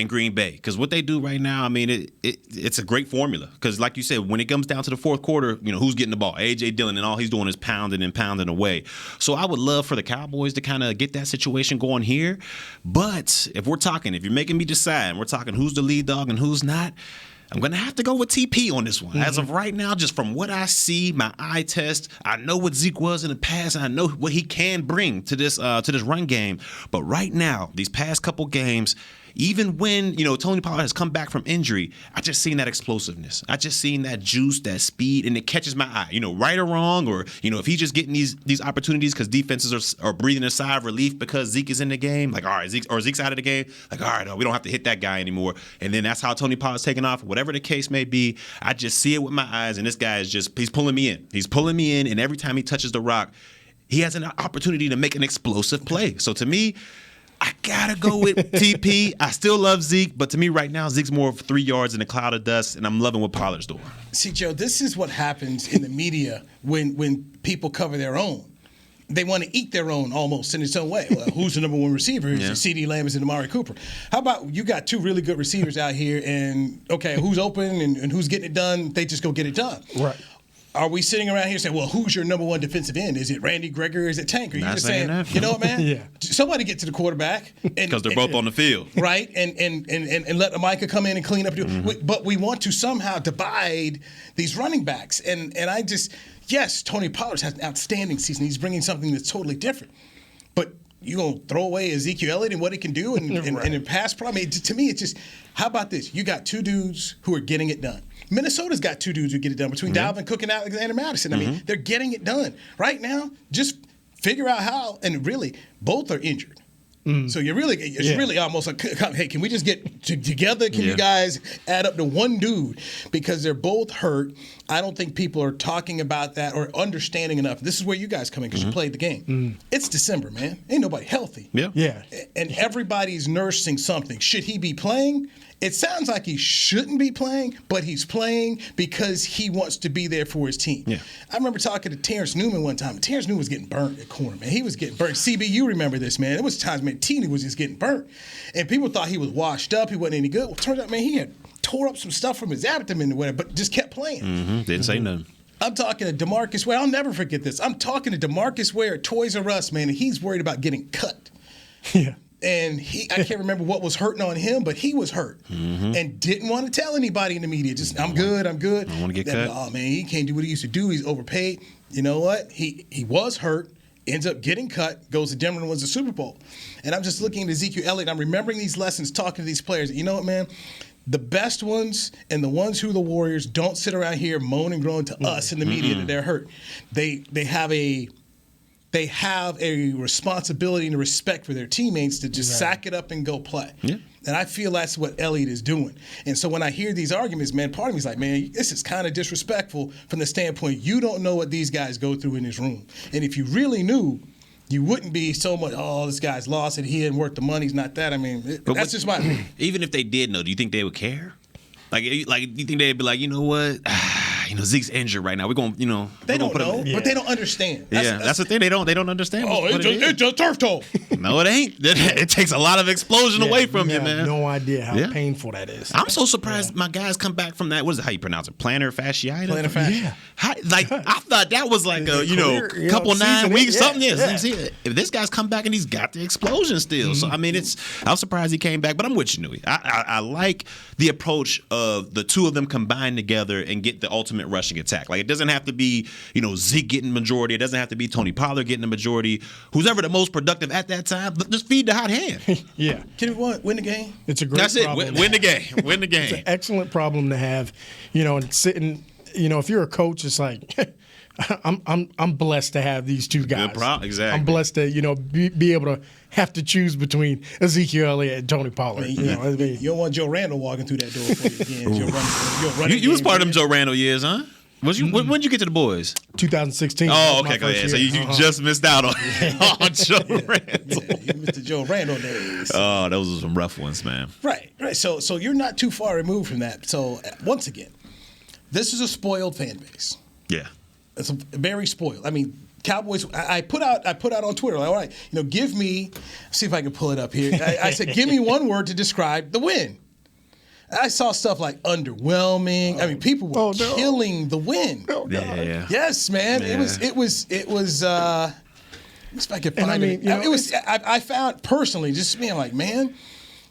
Green Bay. Because what they do right now, I mean, it's a great formula. Because like you said, when it comes down to the fourth quarter, who's getting the ball? A.J. Dillon, and all he's doing is pounding and pounding away. So I would love for the Cowboys to kind of get that situation going here. But if you're making me decide, and we're talking who's the lead dog and who's not, I'm going to have to go with TP on this one. Mm-hmm. As of right now, just from what I see, my eye test, I know what Zeke was in the past, and I know what he can bring to this run game. But right now, these past couple games, even when, Tony Pollard has come back from injury, I just seen that explosiveness. I just seen that juice, that speed, and it catches my eye. Right or wrong, or, if he's just getting these opportunities because defenses are breathing a sigh of relief because Zeke is in the game, like, all right, Zeke's out of the game, like, all right, no, we don't have to hit that guy anymore. And then that's how Tony Pollard's taking off. Whatever the case may be, I just see it with my eyes, and this guy is he's pulling me in. He's pulling me in, and every time he touches the rock, he has an opportunity to make an explosive play. So to me, I gotta go with TP. I still love Zeke, but to me right now, Zeke's more of 3 yards in a cloud of dust, and I'm loving what Pollard's doing. See, Joe, this is what happens in the media when people cover their own. They want to eat their own almost in its own way. Well, who's the number one receiver? Is it CeeDee Lamb? Is it Amari Cooper? How about you got two really good receivers out here, and okay, who's open and who's getting it done? They just go get it done. Right. Are we sitting around here saying, well, who's your number one defensive end? Is it Randy Gregory or is it Tank? Are you just saying, you know what, man? Yeah. Somebody get to the quarterback. Because they're both on the field. Right, and let Micah come in and clean up. Mm-hmm. But we want to somehow divide these running backs. And I just, yes, Tony Pollard has an outstanding season. He's bringing something that's totally different. But you going to throw away Ezekiel Elliott and what he can do and in pass pro? I mean, to me, it's just, how about this? You got two dudes who are getting it done. Minnesota's got two dudes who get it done between Dalvin Cook and Alexander Madison. I mean, they're getting it done. Right now, just figure out how, and really, both are injured. So it's really almost like, hey, can we just get together? Can you guys add up to one dude? Because they're both hurt. I don't think people are talking about that or understanding enough. This is where you guys come in because you played the game. It's December, man. Ain't nobody healthy. Yeah. And everybody's nursing something. Should he be playing? It sounds like he shouldn't be playing, but he's playing because he wants to be there for his team. Yeah. I remember talking to Terrence Newman one time. Terrence Newman was getting burnt at corner, man. He was getting burnt. CB, you remember this, man. It was times, man, Teeny was just getting burnt. And people thought he was washed up. He wasn't any good. Well, it turns out, man, he had tore up some stuff from his abdomen or whatever, but just kept playing. Didn't say nothing. I'm talking to DeMarcus Ware. I'll never forget this. I'm talking to DeMarcus Ware at Toys R Us, man, and he's worried about getting cut. Yeah. And I can't remember what was hurting on him, but he was hurt and didn't want to tell anybody in the media. Just, I'm good. I don't want to get cut. Oh, man, he can't do what he used to do. He's overpaid. You know what? He was hurt, ends up getting cut, goes to Denver and wins the Super Bowl. And I'm just looking at Ezekiel Elliott. I'm remembering these lessons, talking to these players. You know what, man? The best ones and the ones who are the Warriors don't sit around here moan and groan to us in the media that they're hurt. They have a they have a responsibility and a respect for their teammates to just sack it up and go play. Yeah. And I feel that's what Elliott is doing. And so when I hear these arguments, man, part of me is like, man, this is kind of disrespectful from the standpoint you don't know what these guys go through in this room. And if you really knew, you wouldn't be so much, oh, this guy's lost it. He didn't worth the money. He's not that. I mean, that's just my opinion. Even if they did know, do you think they would care? Like, you think they'd be like, you know what? Zeke's injured right now. We're going, They don't know, but they don't understand. That's the thing. They don't understand. Oh, it's just turf toe. No, it ain't. It takes a lot of explosion away from you, man. No idea how painful that is. I'm so surprised my guys come back from that. What is it? How you pronounce it? Plantar fasciitis. Plantar fasciitis. Yeah. I thought that was like a couple 9 weeks, something. If this guy's come back and he's got the explosion still, so I mean, I'm surprised he came back. But I'm with you, Newy. I like the approach of the two of them combined together and get the ultimate rushing attack. Like, it doesn't have to be Zeke getting majority. It doesn't have to be Tony Pollard getting the majority. Who's ever the most productive at that time, just feed the hot hand. Yeah. Can we win the game? It's a great That's problem. Win the game. Win the game. It's an excellent problem to have. And sitting, if you're a coach, it's like I'm blessed to have these two guys. Exactly. I'm blessed to, be able to have to choose between Ezekiel Elliott and Tony Pollard. You don't want Joe Randall walking through that door for you again. You was part of them Joe Randall years, huh? When did you get to the boys? 2016. Oh, okay. Go ahead. So you just missed out on Joe Randall. Yeah, you missed the Joe Randall days. Oh, those were some rough ones, man. Right. So you're not too far removed from that. So once again, this is a spoiled fan base. Yeah. It's very spoiled. I mean, Cowboys. I put out on Twitter. Like, all right, give me. See if I can pull it up here. I said, give me one word to describe the win. I saw stuff like underwhelming. I mean, people were killing the win. Yeah. Yes, man. Yeah. It was. Let's see if I can find it. It was. I found personally, just being like, man,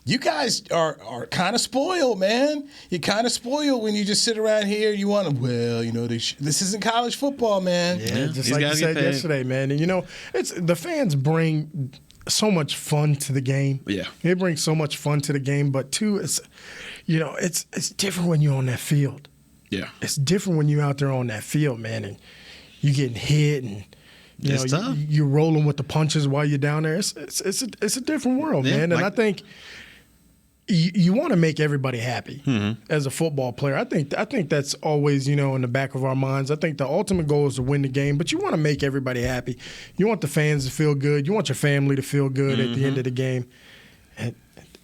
you guys are kind of spoiled, man. You're kind of spoiled when you just sit around here. You want to, this isn't college football, man. Yeah, just like you said yesterday, man. And it's the fans bring so much fun to the game. Yeah, they bring so much fun to the game. But too, it's different when you're on that field. Yeah, it's different when you're out there on that field, man, and you getting hit and. You're rolling with the punches while you're down there. It's a different world, man. And I think you want to make everybody happy as a football player. I think that's always in the back of our minds. I think the ultimate goal is to win the game, but you want to make everybody happy. You want the fans to feel good. You want your family to feel good at the end of the game. And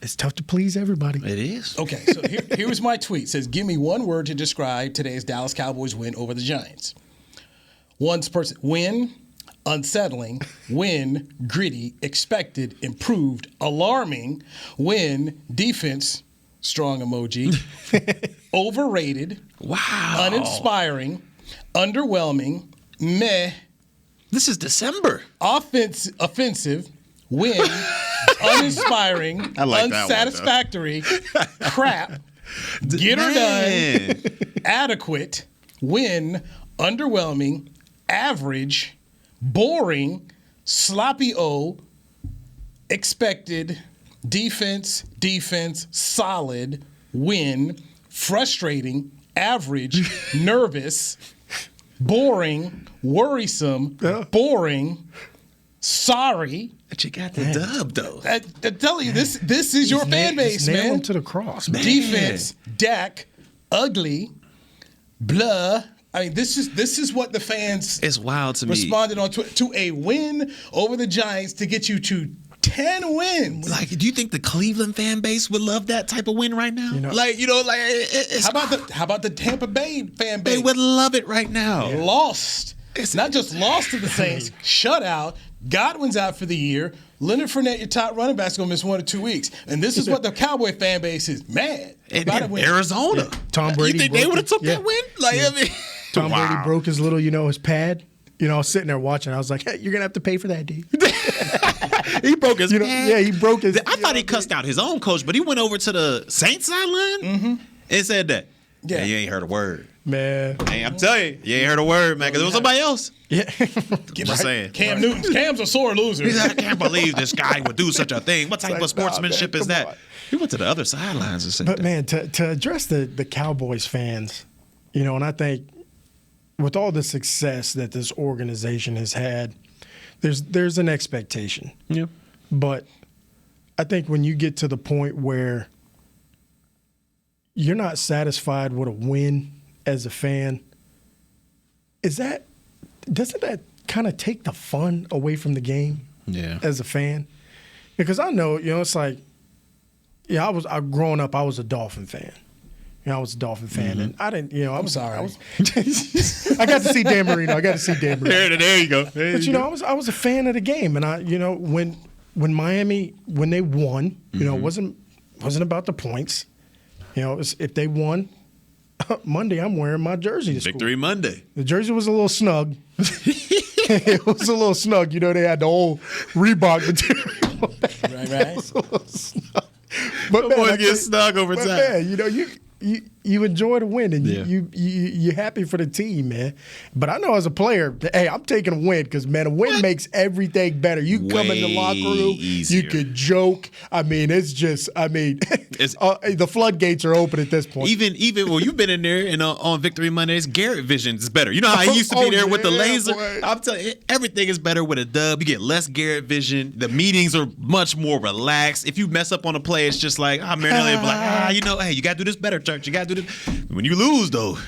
it's tough to please everybody. It is. Okay, so here was my tweet. It says, give me one word to describe today's Dallas Cowboys win over the Giants. Win. Unsettling, win, gritty, expected, improved, alarming, win, defense, strong emoji, overrated, wow, uninspiring, underwhelming, meh. This is December. Offensive, win, uninspiring, unsatisfactory, crap, get her done, adequate, win, underwhelming, average, boring, sloppy O, expected, defense, solid, win, frustrating, average, nervous, boring, worrisome, boring, sorry. But you got the dub, though. I tell you, this is your fan base, man. Nail him to the cross, man. Defense, Dak, ugly, blah. I mean, this is what the fans it's wild to responded on Twitter to a win over the Giants to get you to 10 wins. Like, do you think the Cleveland fan base would love that type of win right now? How about the Tampa Bay fan base? They would love it right now. Lost. It's not just lost to the Saints, shut out. Godwin's out for the year. Leonard Fournette, your top running back, is going to miss 1 or 2 weeks. And this is what the Cowboy fan base is mad about. Arizona. Yeah. Tom Brady. You think they would have took that win? Tom Brady broke his little, his pad. I was sitting there watching. I was like, hey, you're going to have to pay for that, dude. He broke his pad. Yeah, he broke his. I thought he cussed out his own coach, but he went over to the Saints sideline and said that. Yeah, you ain't heard a word. Man. Hey, I'm telling you ain't heard a word, man, because it was somebody else. Yeah. Just saying. Cam's a sore loser. He's like, I can't believe this guy would do such a thing. What type of sportsmanship is that? He went to the other sidelines and said that. But, man, to address the Cowboys fans, and I think with all the success that this organization has had, there's an expectation. Yeah. But I think when you get to the point where you're not satisfied with a win as a fan, doesn't that kind of take the fun away from the game? Yeah. As a fan? Because I know, it's like, growing up, I was a Dolphin fan. I was a Dolphin fan, and I didn't, I'm sorry. I got to see Dan Marino. There you go. But I was a fan of the game, and when Miami they won, it wasn't about the points. If they won Monday, I'm wearing my jersey to school. Victory Monday. The jersey was a little snug. It was a little snug. They had the old Reebok material. Right. It was a little snug. But The boys get snug over time. Man, you enjoy the win, and you're happy for the team, man. But I know as a player, hey, I'm taking a win because, man, a win makes everything better. You come in the locker room, easier. you could joke. It's just, the floodgates are open at this point. Even well, you've been in there and on Victory Mondays, Garrett Vision is better. You know how he used to be there with the laser? Boy. I'm telling you, everything is better with a dub. You get less Garrett Vision. The meetings are much more relaxed. If you mess up on a play, it's just like, Marinelli be like, hey, you got to do this better, Church. You got to do this. When you lose, though,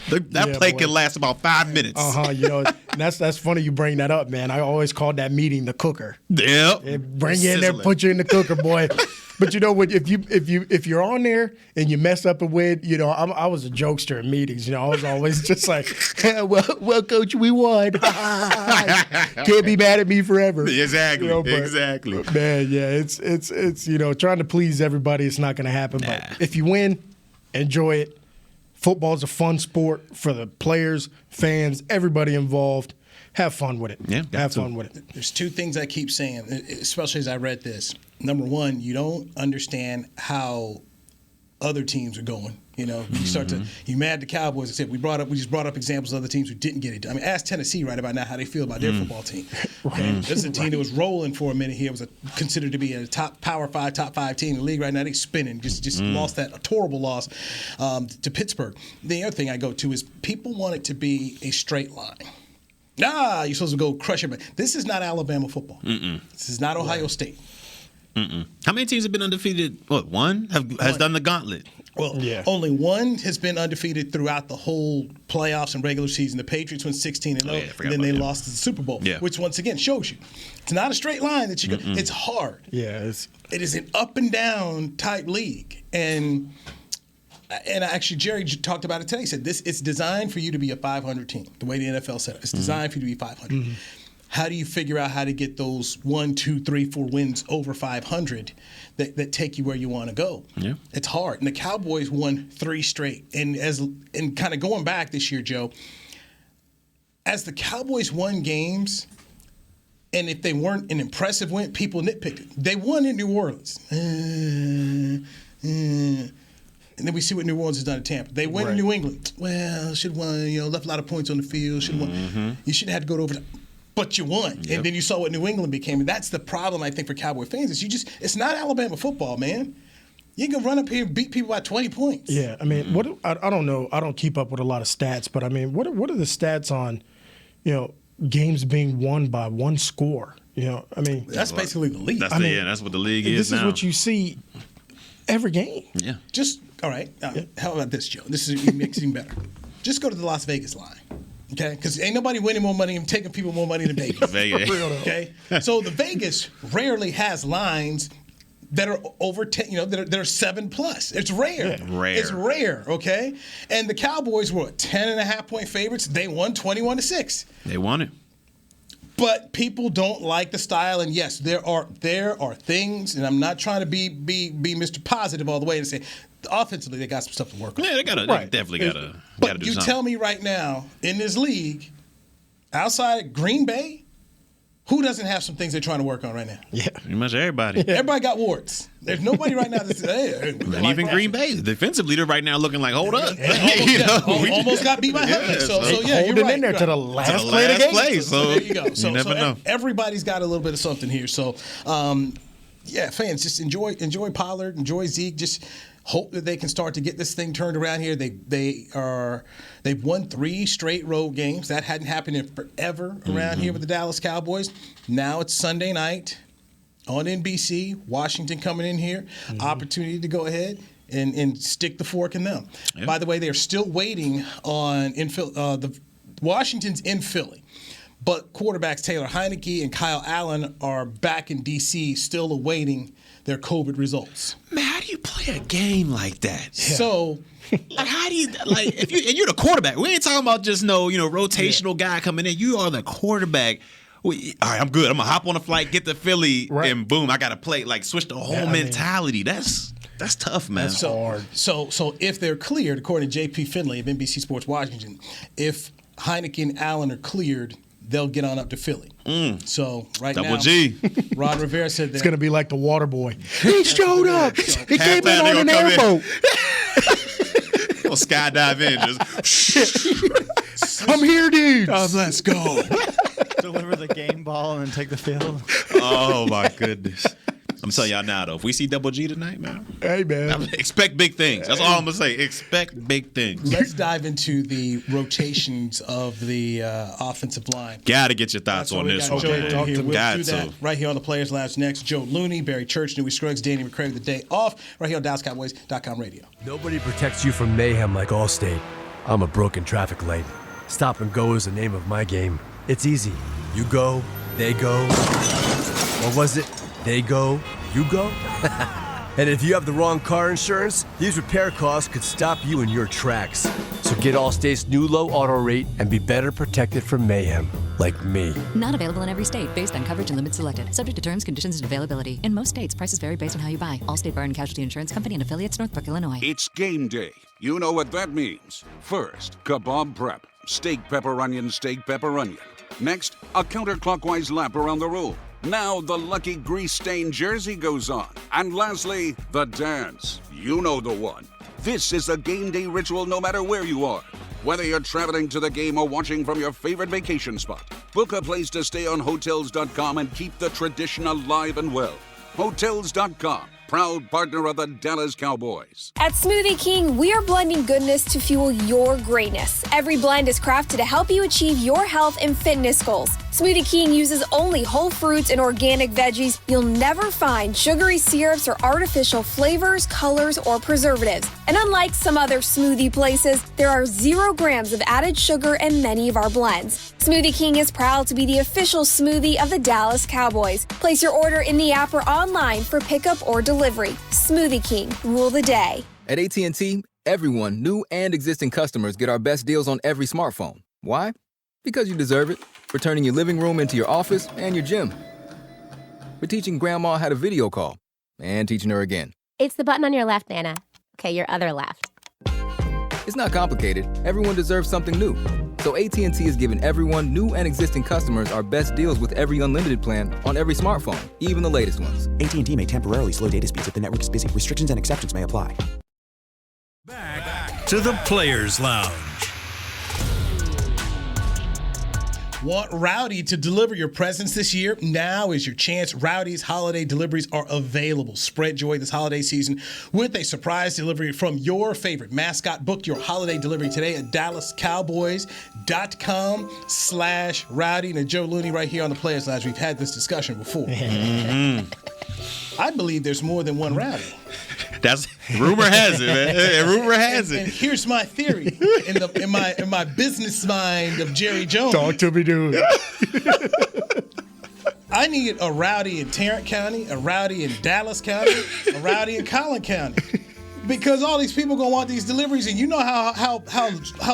that play can last about 5 minutes. And that's funny you bring that up, man. I always called that meeting the cooker. Yep. They bring you in there, put you in the cooker, boy. But if you're on there and you mess up a win, I was a jokester in meetings. I was always just like, well, coach, we won. Can't be mad at me forever. Exactly. Exactly. But man, yeah, it's trying to please everybody. It's not going to happen. Nah. But if you win, enjoy it. Football's a fun sport for the players, fans, everybody involved. Have fun with it. Yeah, have fun with it. There's two things I keep saying, especially as I read this. Number one, you don't understand how other teams are going. You start to you mad at the Cowboys. I said we just brought up examples of other teams who didn't get it. Ask Tennessee right about now how they feel about their football team. Okay? This is a team that was rolling for a minute here. It was considered to be a top five team in the league right now. They're spinning. Just lost that horrible loss to Pittsburgh. The other thing I go to is people want it to be a straight line. You're supposed to go crush it. This is not Alabama football. This is not Ohio State. How many teams have been undefeated? What, one? Has done the gauntlet? Well, only one has been undefeated throughout the whole playoffs and regular season. The Patriots went 16-0, and then they lost to the Super Bowl, which once again shows you it's not a straight line that you go. It's hard. Yeah, it is an up and down type league, and actually Jerry talked about it today. He said it's designed for you to be a 500 team. The way the NFL set it, it's designed for you to be 500. How do you figure out how to get those 1, 2, 3, 4 wins over 500 that take you where you want to go? Yeah. It's hard. And the Cowboys won 3 straight. And kind of going back this year, Joe, as the Cowboys won games, and if they weren't an impressive win, people nitpicked it. They won in New Orleans. And then we see what New Orleans has done at Tampa. They win in New England. Well, should have won, left a lot of points on the field. Should have won. You shouldn't have to go to overtime. But you won. Yep. And then you saw what New England became. And that's the problem, I think, for Cowboy fans is it's not Alabama football, man. You can run up here and beat people by 20 points. Yeah, I don't know. I don't keep up with a lot of stats, but what are the stats on, games being won by one score? That's basically the league. That's what the league is now. This is what you see every game. Yeah. All right. How about this, Joe? This makes it even better. Just go to the Las Vegas line. Okay, because ain't nobody winning more money and taking people more money than Vegas. Okay, so the Vegas rarely has lines that are over 10. That are 7+. It's rare. Rare. It's rare. Okay, and the Cowboys were 10.5-point favorites. They won 21-6. They won it. But people don't like the style, and yes, there are things, and I'm not trying to be Mr. Positive all the way and say. Offensively, they got some stuff to work on. Yeah, they definitely got to do But you something. tell me right now, in this league, outside Green Bay, who doesn't have some things they're trying to work on right now? Yeah. Pretty much everybody. Everybody got warts. There's nobody right now that's and even Green Bay, the defensive leader right now looking like, hold up. Almost got beat by Headley. So yeah, hold you're him in there to the last play of the game. So there you go. So never know. everybody's got a little bit of something here. So fans just enjoy Pollard, enjoy Zeke. Just hope that they can start to get this thing turned around here. They've won 3 straight road games. That hadn't happened in forever around here with the Dallas Cowboys. Now it's Sunday night on NBC. Washington coming in here, opportunity to go ahead and stick the fork in them. Yep. By the way, they're still waiting on Washington's in Philly. But quarterbacks Taylor Heineke and Kyle Allen are back in D.C. still awaiting their COVID results. Man, how do you play a game like that? Yeah. So, like, how do you if you're the quarterback? We ain't talking about just rotational guy coming in. You are the quarterback. All right, I'm good. I'm gonna hop on a flight, get to Philly, and boom, I got to play. Like, switch the whole mentality. That's tough, man. That's hard. So if they're cleared, according to J.P. Finley of NBC Sports Washington, if Heineke and Allen are cleared, they'll get on up to Philly. So Double G. Ron Rivera said that it's going to be like the water boy. He showed up. He came in on an airboat. He'll skydive in. Just I'm here, dude. Let's go. Deliver the game ball and then take the field. Oh, my goodness. I'm telling y'all now, though, if we see Double G tonight, man. Hey, man. Expect big things. That's all I'm going to say. Expect big things. Let's dive into the rotations of the offensive line. Got to get your thoughts on this one. Joe Got here. We'll do that to. right here on the Players Lounge next. Joe Looney, Barry Church, Newy Scruggs, Danny McCray with the day off right here on DallasCowboys.com radio. Nobody protects you from mayhem like Allstate. I'm a broken traffic light. Stop and go is the name of my game. It's easy. You go, they go. What was it? They go, you go? And if you have the wrong car insurance, these repair costs could stop you in your tracks. So get Allstate's new low auto rate and be better protected from mayhem, like me. Not available in every state based on coverage and limits selected. Subject to terms, conditions, and availability. In most states, prices vary based on how you buy. Allstate Bar and Casualty Insurance Company and affiliates, Northbrook, Illinois. It's game day. You know what that means. First, kebab prep. Steak, pepper, onion, steak, pepper, onion. Next, a counterclockwise lap around the room. Now the lucky grease-stained jersey goes on. And lastly, the dance. You know the one. This is a game day ritual no matter where you are. Whether you're traveling to the game or watching from your favorite vacation spot, book a place to stay on Hotels.com and keep the tradition alive and well. Hotels.com, proud partner of the Dallas Cowboys. At Smoothie King, we are blending goodness to fuel your greatness. Every blend is crafted to help you achieve your health and fitness goals. Smoothie King uses only whole fruits and organic veggies. You'll never find sugary syrups or artificial flavors, colors, or preservatives. And unlike some other smoothie places, there are 0 grams of added sugar in many of our blends. Smoothie King is proud to be the official smoothie of the Dallas Cowboys. Place your order in the app or online for pickup or delivery. Smoothie King, rule the day. At AT&T, everyone, new and existing customers, get our best deals on every smartphone. Why? Because you deserve it. For turning your living room into your office and your gym. For teaching grandma how to video call and teaching her again. It's the button on your left, Nana. Okay, your other left. It's not complicated. Everyone deserves something new. So AT&T is giving everyone, new and existing customers, our best deals with every unlimited plan on every smartphone, even the latest ones. AT&T may temporarily slow data speeds if the network is busy. Restrictions and exceptions may apply. Back to the Players Lounge. Want Rowdy to deliver your presents this year? Now is your chance. Rowdy's holiday deliveries are available. Spread joy this holiday season with a surprise delivery from your favorite mascot. Book your holiday delivery today at DallasCowboys.com/Rowdy. And Joe Looney right here on the Players Lounge. We've had this discussion before. I believe there's more than one Rowdy. That's rumor has it, man. Rumor has it. And here's my theory in my business mind of Jerry Jones. Talk to me, dude. I need a Rowdy in Tarrant County, a Rowdy in Dallas County, a Rowdy in Collin County. Because all these people gonna want these deliveries, and you know how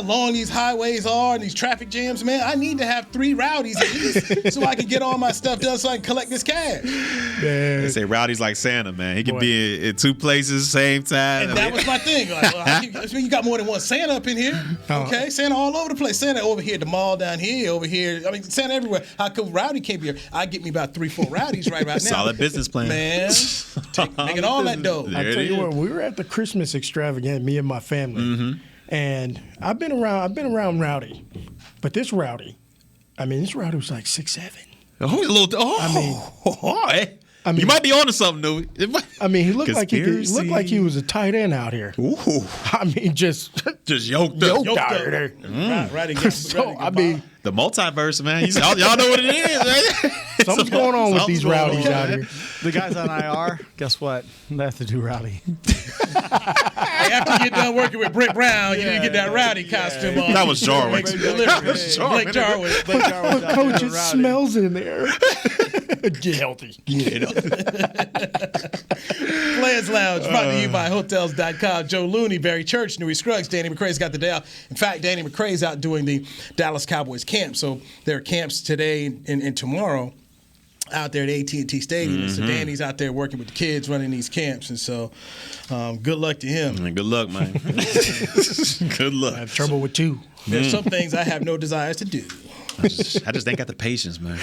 long these highways are and these traffic jams, man. I need to have 3 Rowdies at least so I can get all my stuff done, so I can collect this cash. Man. They say Rowdy's like Santa, man. He can be in 2 places same time. And that was my thing. Like, well, you got more than one Santa up in here. Okay, Santa all over the place. Santa over here at the mall down here, over here. I mean, Santa everywhere. How come Rowdy can't be here? I get me about 3-4 Rowdies right now. Solid business plan, man. Making all that dough. I tell you what, we were at the Christmas extravagant, me and my family, and I've been around Rowdy, but this Rowdy was like 6'7". I mean, you might be onto something, Newy. I mean, he looked like he was a tight end out here. Ooh. I mean, just yoked up. out here. Right, the multiverse, man. Y'all know what it is, man. Something's going on with these rowdies out here. The guys on IR, guess what? They have to do rowdy. After you get done working with Britt Brown, you didn't get that rowdy costume on. That was Jarwin. Blake Jarwin. Coach, it smells in there. Get healthy. Players Lounge, brought to you by Hotels.com. Joe Looney, Barry Church, Newy Scruggs. Danny McCray's got the day off. In fact, Danny McCray's out doing the Dallas Cowboys camp. So there are camps today and tomorrow out there at AT&T Stadium. So Danny's out there working with the kids running these camps. And so good luck to him. Good luck, man. Good luck. I have trouble with you. There's some things I have no desires to do. I just ain't got the patience, man.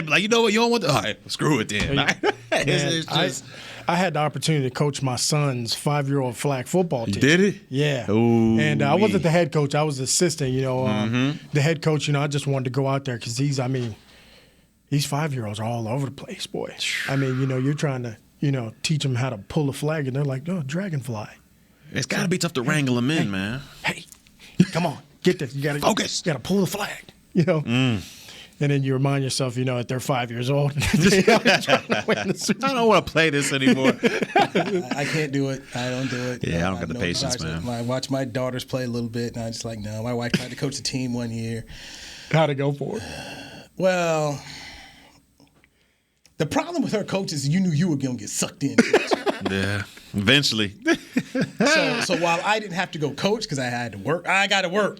Like, you know what? You don't want to. All right, screw it then. I had the opportunity to coach my son's 5-year-old flag football team. You did it? Yeah. Ooh, and I wasn't the head coach. I was the assistant. The head coach, I just wanted to go out there because these 5-year-olds are all over the place, boy. I mean, you're trying to, teach them how to pull a flag, and they're like, oh, dragonfly. It's got to be tough to wrangle them in, man. Hey, come on. Get this. You got to focus. You got to pull the flag, And then you remind yourself, that they're 5 years old. I don't want to play this anymore. I can't do it. I don't do it. Yeah, I don't got the patience, man. I watch my daughters play a little bit, and I'm just like, no. My wife tried to coach a team one year. How'd it go for it? Well, the problem with her coach is you knew you were going to get sucked in. Yeah, eventually. So while I didn't have to go coach because I had to work, I got to work.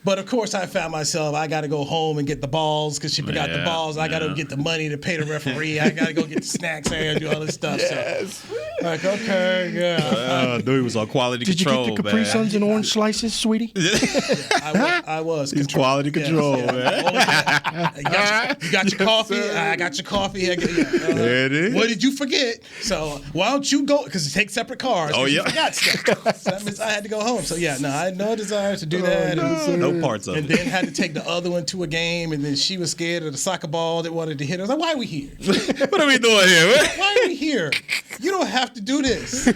But, of course, I found myself, I got to go home and get the balls because she forgot the balls. I got to get the money to pay the referee. I got to go get the snacks. I got to do all this stuff. Yes. So, like, okay, yeah. He was on quality control, Did you get the Capri Suns and orange slices, sweetie? I was. It's quality control, man. You got your coffee? I got your coffee. There it is. What did you forget? So why don't you go? Because you take separate cars. Oh, yeah. You forgot stuff. So that means I had to go home. So, I had no desire to do that. No parts of it. And then had to take the other one to a game, and then she was scared of the soccer ball that wanted to hit her. I was like, why are we here? What are we doing here? Why are we here? You don't have to do this.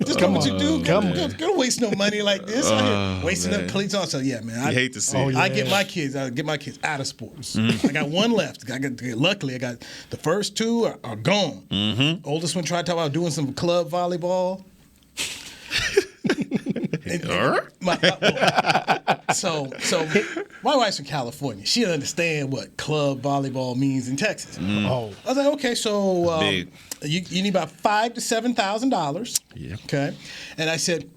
Just come what you do. Don't waste no money like this. Wasting up cleats on. So, man. I hate to see it. I get my kids out of sports. I got one left. Luckily, I got the first two are gone. Oldest one tried to talk about doing some club volleyball. So my wife's from California. She doesn't understand what club volleyball means in Texas. I was like, okay, so you need about $5,000 to $7,000. Yeah. Okay, and I said,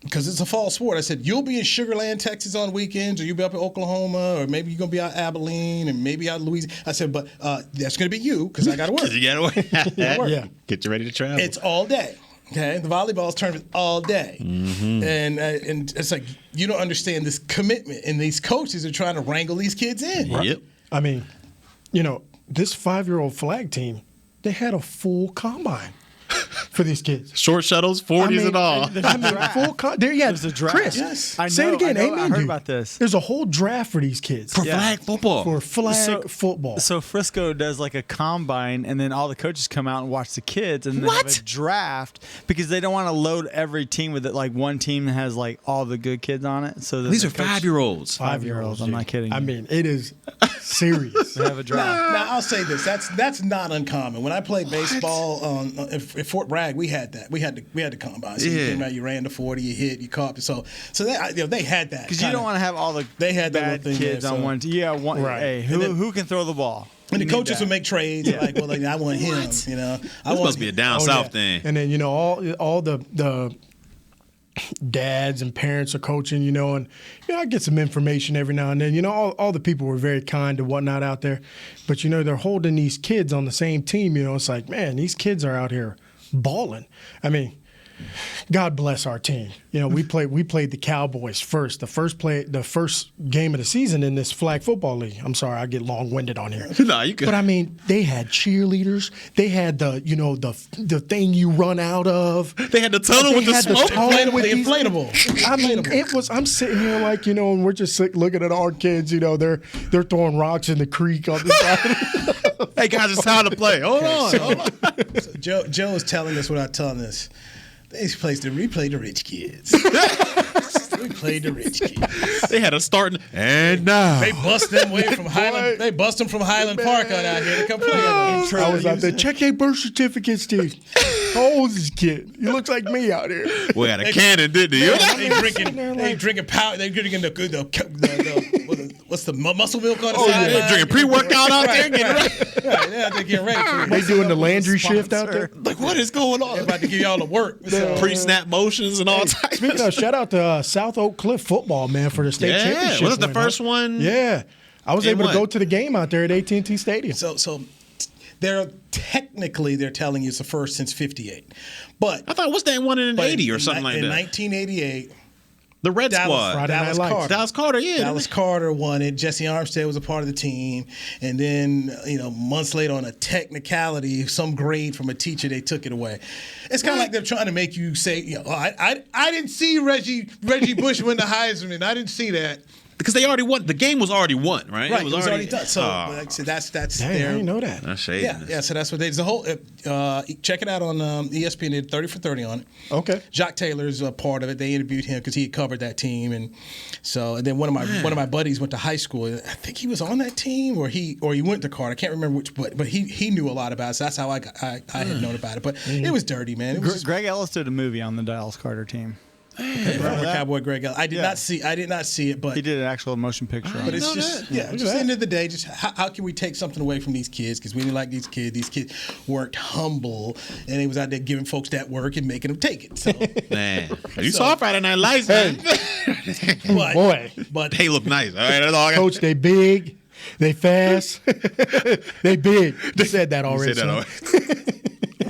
because it's a fall sport, I said, you'll be in Sugar Land, Texas on weekends, or you'll be up in Oklahoma, or maybe you're going to be out Abilene, and maybe out Louisiana. I said, but that's going to be you, because I got to work. You got to work. Yeah. Get you ready to travel. It's all day. Okay, the volleyball's tournament all day, and it's like you don't understand this commitment, and these coaches are trying to wrangle these kids in. Right? Yep. I mean, this 5-year-old flag team, they had a full combine for these kids. Short shuttles, 40s and all. There's a draft. Chris, yes. I know, say it again. I heard about this. There's a whole draft for these kids. For flag football. For flag football. So Frisco does like a combine, and then all the coaches come out and watch the kids, and then have a draft because they don't want to load every team with it. Like one team has like all the good kids on it. So these are 5-year-olds. 5-year-olds. I'm not kidding. I mean, it is serious. They have a draft. Now I'll say this: that's not uncommon. When I played baseball at Fort Bragg, we had that. We had the combine. So you came out, you ran the 40, you hit, you caught. So they had that. Because you don't want to have all the bad kids on one team. Yeah, right. Hey, who can throw the ball? And the coaches would make trades like, well, I want him. This must be a down south thing. And then all the dads and parents are coaching, and I get some information every now and then. All the people were very kind and whatnot out there, but they're holding these kids on the same team. It's like, man, these kids are out here balling. I mean, God bless our team. You know, we played the Cowboys first. The first game of the season in this flag football league. I'm sorry, I get long-winded on here. No, you good. But I mean, they had cheerleaders. They had the thing you run out of. They had the tunnel with the smoke. The inflatable. I mean, it was. I'm sitting here like, and we're just looking at our kids. They're throwing rocks in the creek on the side. Hey guys, it's time to play. Hold on. So Joe is telling us without telling us. We played the rich kids. We played the rich kids. They had a starting and now. They bust them away from Highland. They bust them from Highland Park out here to come play. I was out there. Check their birth certificates, Steve. How old is this kid? He looks like me out here. We had a cannon, didn't he? They drinking powder. They drinking the what's the muscle milk on the side? They're drinking pre-workout out there. Yeah, they're getting ready. They doing the Landry shift out there. Like, what is going on? They're about to give y'all the work. Pre-snap motions and all types. Speaking of, shout out to South Oak Cliff football, man, for the state championship. Was it the first one? Yeah. I was able to go to the game out there at AT&T Stadium. So they're telling you it's the first since '58. But I thought, what's that one in 80 or something like that? In 1988. The Red Squad. Dallas Carter, yeah. Dallas Carter won it. Jesse Armstead was a part of the team. And then, months later on a technicality, some grade from a teacher, they took it away. It's kind of like they're trying to make you say, I didn't see Reggie Bush win the Heisman. I didn't see that. Because they already won. The game was already won, right? Right, it was already done. So, like I said, that's Dang, their. I didn't know that. That's shady. Yeah. So that's what they. The whole. Check it out on ESPN. They did 30 for 30 on it. Okay. Jacques Taylor's a part of it. They interviewed him because he had covered that team, and then one of my buddies went to high school. I think he was on that team, or he went to Carter. I can't remember which, but he knew a lot about it. So that's how I had known about it. But it was dirty, man. It was Greg Ellis did a movie on the Dallas Carter team. Cowboy Greg Ellis. I did not see it, but he did an actual motion picture. But it's just at the end of the day, just how can we take something away from these kids? Because we didn't like these kids. These kids weren't humble, and they was out there giving folks that work and making them take it. So, man, you saw Friday Night Lights, man. But they look nice. All right, that's all. Coach, they big, they fast, they big. You said that already.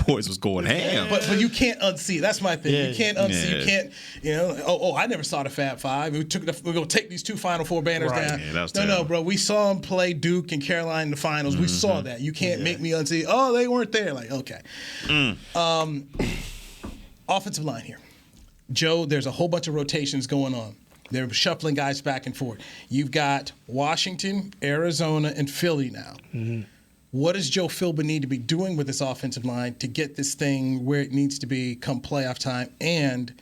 Boys was going ham. But you can't unsee it. That's my thing. You can't unsee. You can't. I never saw the Fab Five. We're gonna take these two Final Four banners down. Yeah, no, bro. We saw them play Duke and Carolina in the finals. We saw that. You can't make me unsee. Oh, they weren't there. Like, okay. Offensive line here, Joe. There's a whole bunch of rotations going on. They're shuffling guys back and forth. You've got Washington, Arizona, and Philly now. Mm-hmm. What does Joe Philbin need to be doing with this offensive line to get this thing where it needs to be come playoff time? And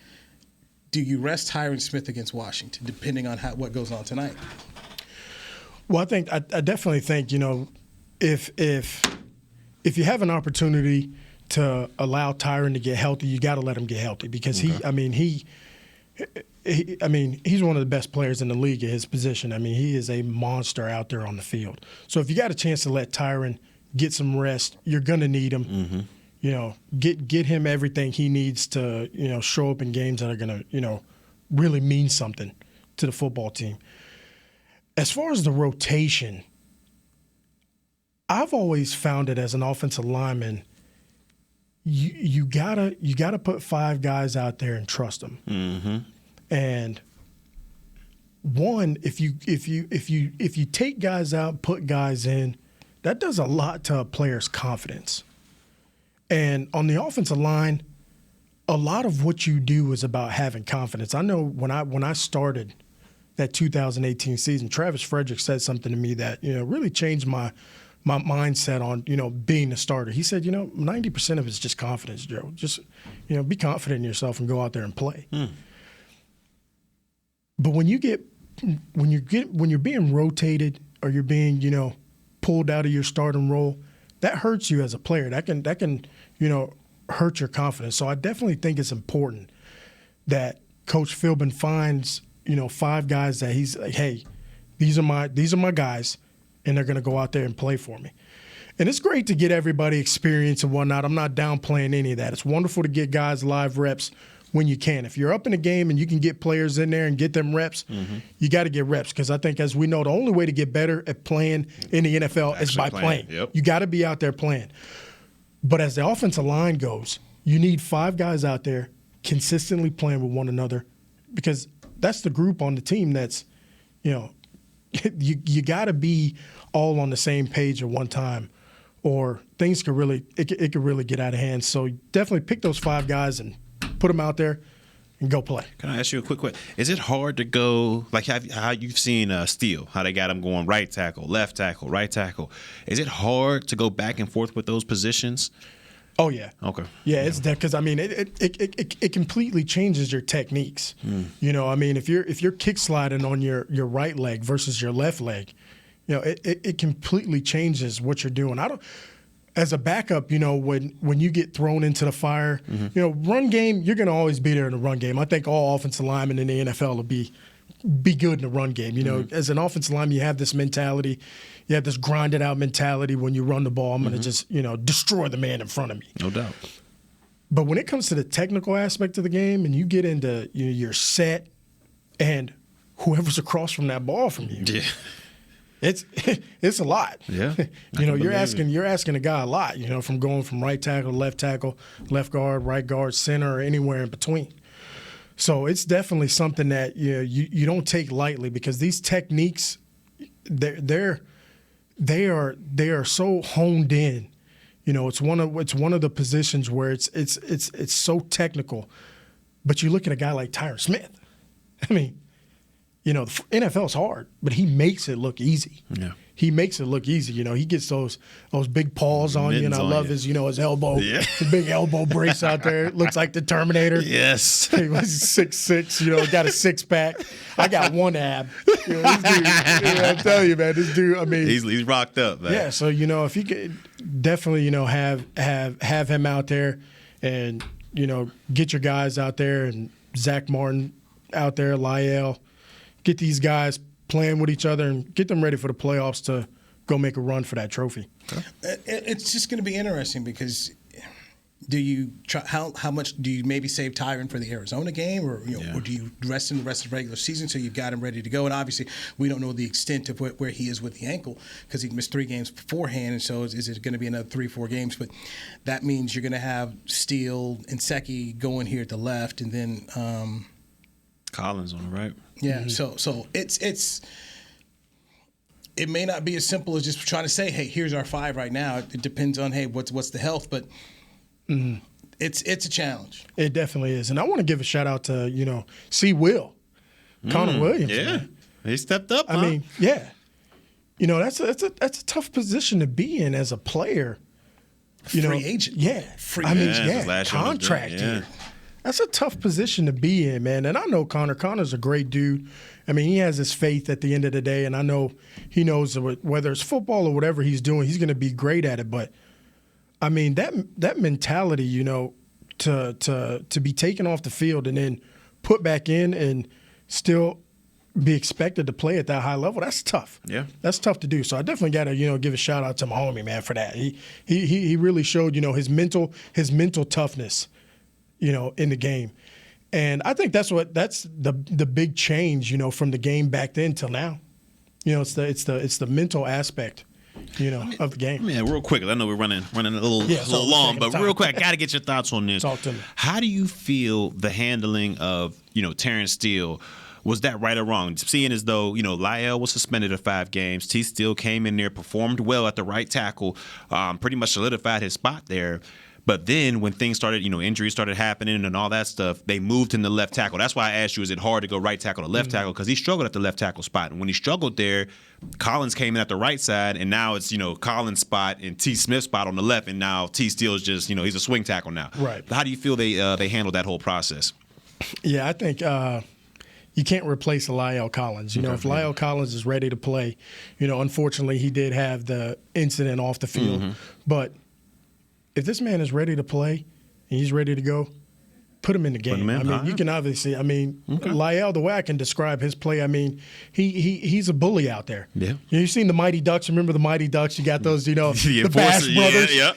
do you rest Tyron Smith against Washington, depending on what goes on tonight? Well, I definitely think, if you have an opportunity to allow Tyron to get healthy, you got to let him get healthy because he's one of the best players in the league at his position. I mean, he is a monster out there on the field. So if you got a chance to let Tyron get some rest, you're gonna need him. Mm-hmm. Get him everything he needs to, show up in games that are gonna, really mean something to the football team. As far as the rotation, I've always found it as an offensive lineman, you gotta put 5 guys out there and trust them. Mm-hmm. And one, if you take guys out, put guys in, that does a lot to a player's confidence. And on the offensive line, a lot of what you do is about having confidence. I know when I started that 2018 season, Travis Frederick said something to me that really changed my mindset on being a starter. He said 90% of it's just confidence, Joe. Just be confident in yourself and go out there and play. But when you're being rotated or you're being pulled out of your starting role, that hurts you as a player. That can hurt your confidence. So I definitely think it's important that Coach Philbin finds 5 guys that he's like, hey, these are my guys, and they're going to go out there and play for me. And it's great to get everybody experience and whatnot. I'm not downplaying any of that. It's wonderful to get guys live reps when you can. If you're up in a game and you can get players in there and get them reps, you got to get reps. Because I think, as we know, the only way to get better at playing in the NFL is by playing. Yep. You got to be out there playing. But as the offensive line goes, you need 5 guys out there consistently playing with one another, because that's the group on the team that's, you got to be all on the same page at one time, or things could really it could really get out of hand. So definitely pick those 5 guys and put them out there and go play. Can I ask you a quick question? Is it hard to go, like how you've seen Steele, how they got him going right tackle, left tackle, right tackle? Is it hard to go back and forth with those positions? Oh, yeah. Okay. Yeah, it's that, because, I mean, it completely changes your techniques. If you're kick sliding on your right leg versus your left leg, it completely changes what you're doing. As a backup, when you get thrown into the fire, run game, you're going to always be there in the run game. I think all offensive linemen in the NFL will be good in the run game. As an offensive lineman, you have this mentality. You have this grinded out mentality when you run the ball. I'm going to just, destroy the man in front of me. No doubt. But when it comes to the technical aspect of the game and you get into your set and whoever's across from that ball from you, it's a lot. Yeah. You're asking a guy a lot, from going from right tackle to left guard, right guard, center, or anywhere in between. So it's definitely something that you don't take lightly, because these techniques, they are so honed in. It's one of the positions where it's so technical. But you look at a guy like Tyron Smith. I mean, the NFL's hard, but he makes it look easy. Yeah. He makes it look easy. He gets those big paws on you, and I love his elbow, his big elbow brace out there. It looks like the Terminator. Yes. He was 6'6", got a 6-pack. I got one ab. This dude, I'm telling you, man, this dude, I mean. He's rocked up, man. Yeah, so, if you could definitely, have him out there and, get your guys out there, and Zach Martin out there, Lyell, get these guys playing with each other and get them ready for the playoffs to go make a run for that trophy. It's just going to be interesting, because do you try, how much do you maybe save Tyron for the Arizona game, or or do you rest in the rest of the regular season so you've got him ready to go? And obviously we don't know the extent of where he is with the ankle, because he missed 3 games beforehand, and so is it going to be another 3-4 games? But that means you're going to have Steele and Secchi going here at the left, and then Collins on the right. Yeah, so it may not be as simple as just trying to say, hey, here's our 5 right now. It depends on, hey, what's the health, but it's a challenge. It definitely is. And I want to give a shout out to, Connor Williams. Yeah. Man. He stepped up. I mean, yeah. That's a tough position to be in as a player. Free agent. Yeah. Contract year. That's a tough position to be in, man. And I know Connor. Connor's a great dude. I mean, he has his faith at the end of the day, and I know he knows whether it's football or whatever he's doing, he's going to be great at it. But, I mean, that mentality, to be taken off the field and then put back in and still be expected to play at that high level, that's tough. Yeah. That's tough to do. So I definitely got to, give a shout out to my homie, man, for that. He really showed, his mental toughness, in the game. And I think that's the big change, from the game back then till now. It's the mental aspect, of the game. Yeah, real quick, I know we're running a little long, but real quick, I got to get your thoughts on this. Talk to me. How do you feel the handling of, Terrence Steele? Was that right or wrong? Seeing as though, Lyell was suspended for 5 games, T. Steele came in there, performed well at the right tackle, pretty much solidified his spot there. But then when things started, injuries started happening and all that stuff, they moved him to left tackle. That's why I asked you, is it hard to go right tackle to left tackle? Because he struggled at the left tackle spot. And when he struggled there, Collins came in at the right side, and now it's, Collins' spot and T. Smith's spot on the left, and now T. Steele is just, he's a swing tackle now. Right. How do you feel they handled that whole process? Yeah, I think you can't replace Lyell Collins. If Lyell Collins is ready to play, unfortunately he did have the incident off the field. But if this man is ready to play and he's ready to go, put him in the game. You can obviously. Lyell, the way I can describe his play, he's a bully out there. Yeah. You've seen the Mighty Ducks. Remember the Mighty Ducks? You got those, the Bash brothers. Yeah.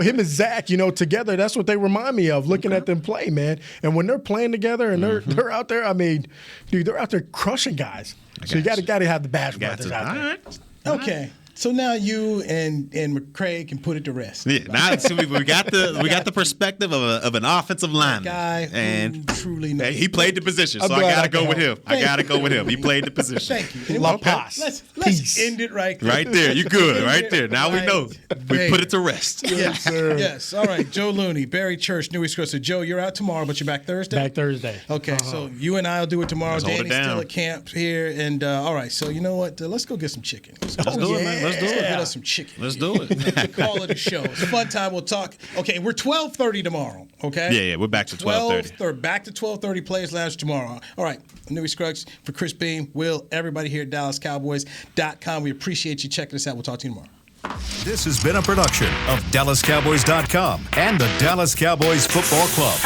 Him and Zach, together. That's what they remind me of. Looking at them play, man. And when they're playing together and they're out there, they're out there crushing guys. So you got to have the Bash brothers out there. Okay. So now you and McCray can put it to rest. Yeah, now so we got the perspective of an offensive lineman. Guy and who truly knows. he played the position, so I gotta go with him. I gotta go with him. He played the position. Thank you. La Paz. Let's end it right there. Right there, you good. Right there. Now we know. We put it to rest. Yes, sir. Yes. All right. Joe Looney, Barry Church, Newy Scruggs. So Joe, you're out tomorrow, but you're back Thursday. Back Thursday. Okay. So you and I'll do it tomorrow. Let's hold it Danny's down. still at camp here, and all right. So you know what? Let's go get some chicken. Let's do it, man. Let's do Let's it. go get us some chicken. Let's do it. Call it a show. It's a fun time. We'll talk. Okay, we're 12:30 tomorrow. Okay. Yeah, we're back to 12:30. Back to 12:30. Players Lounge tomorrow. All right. Newy Scruggs for Chris Beam, Will, everybody here at DallasCowboys.com. We appreciate you checking us out. We'll talk to you tomorrow. This has been a production of DallasCowboys.com and the Dallas Cowboys Football Club.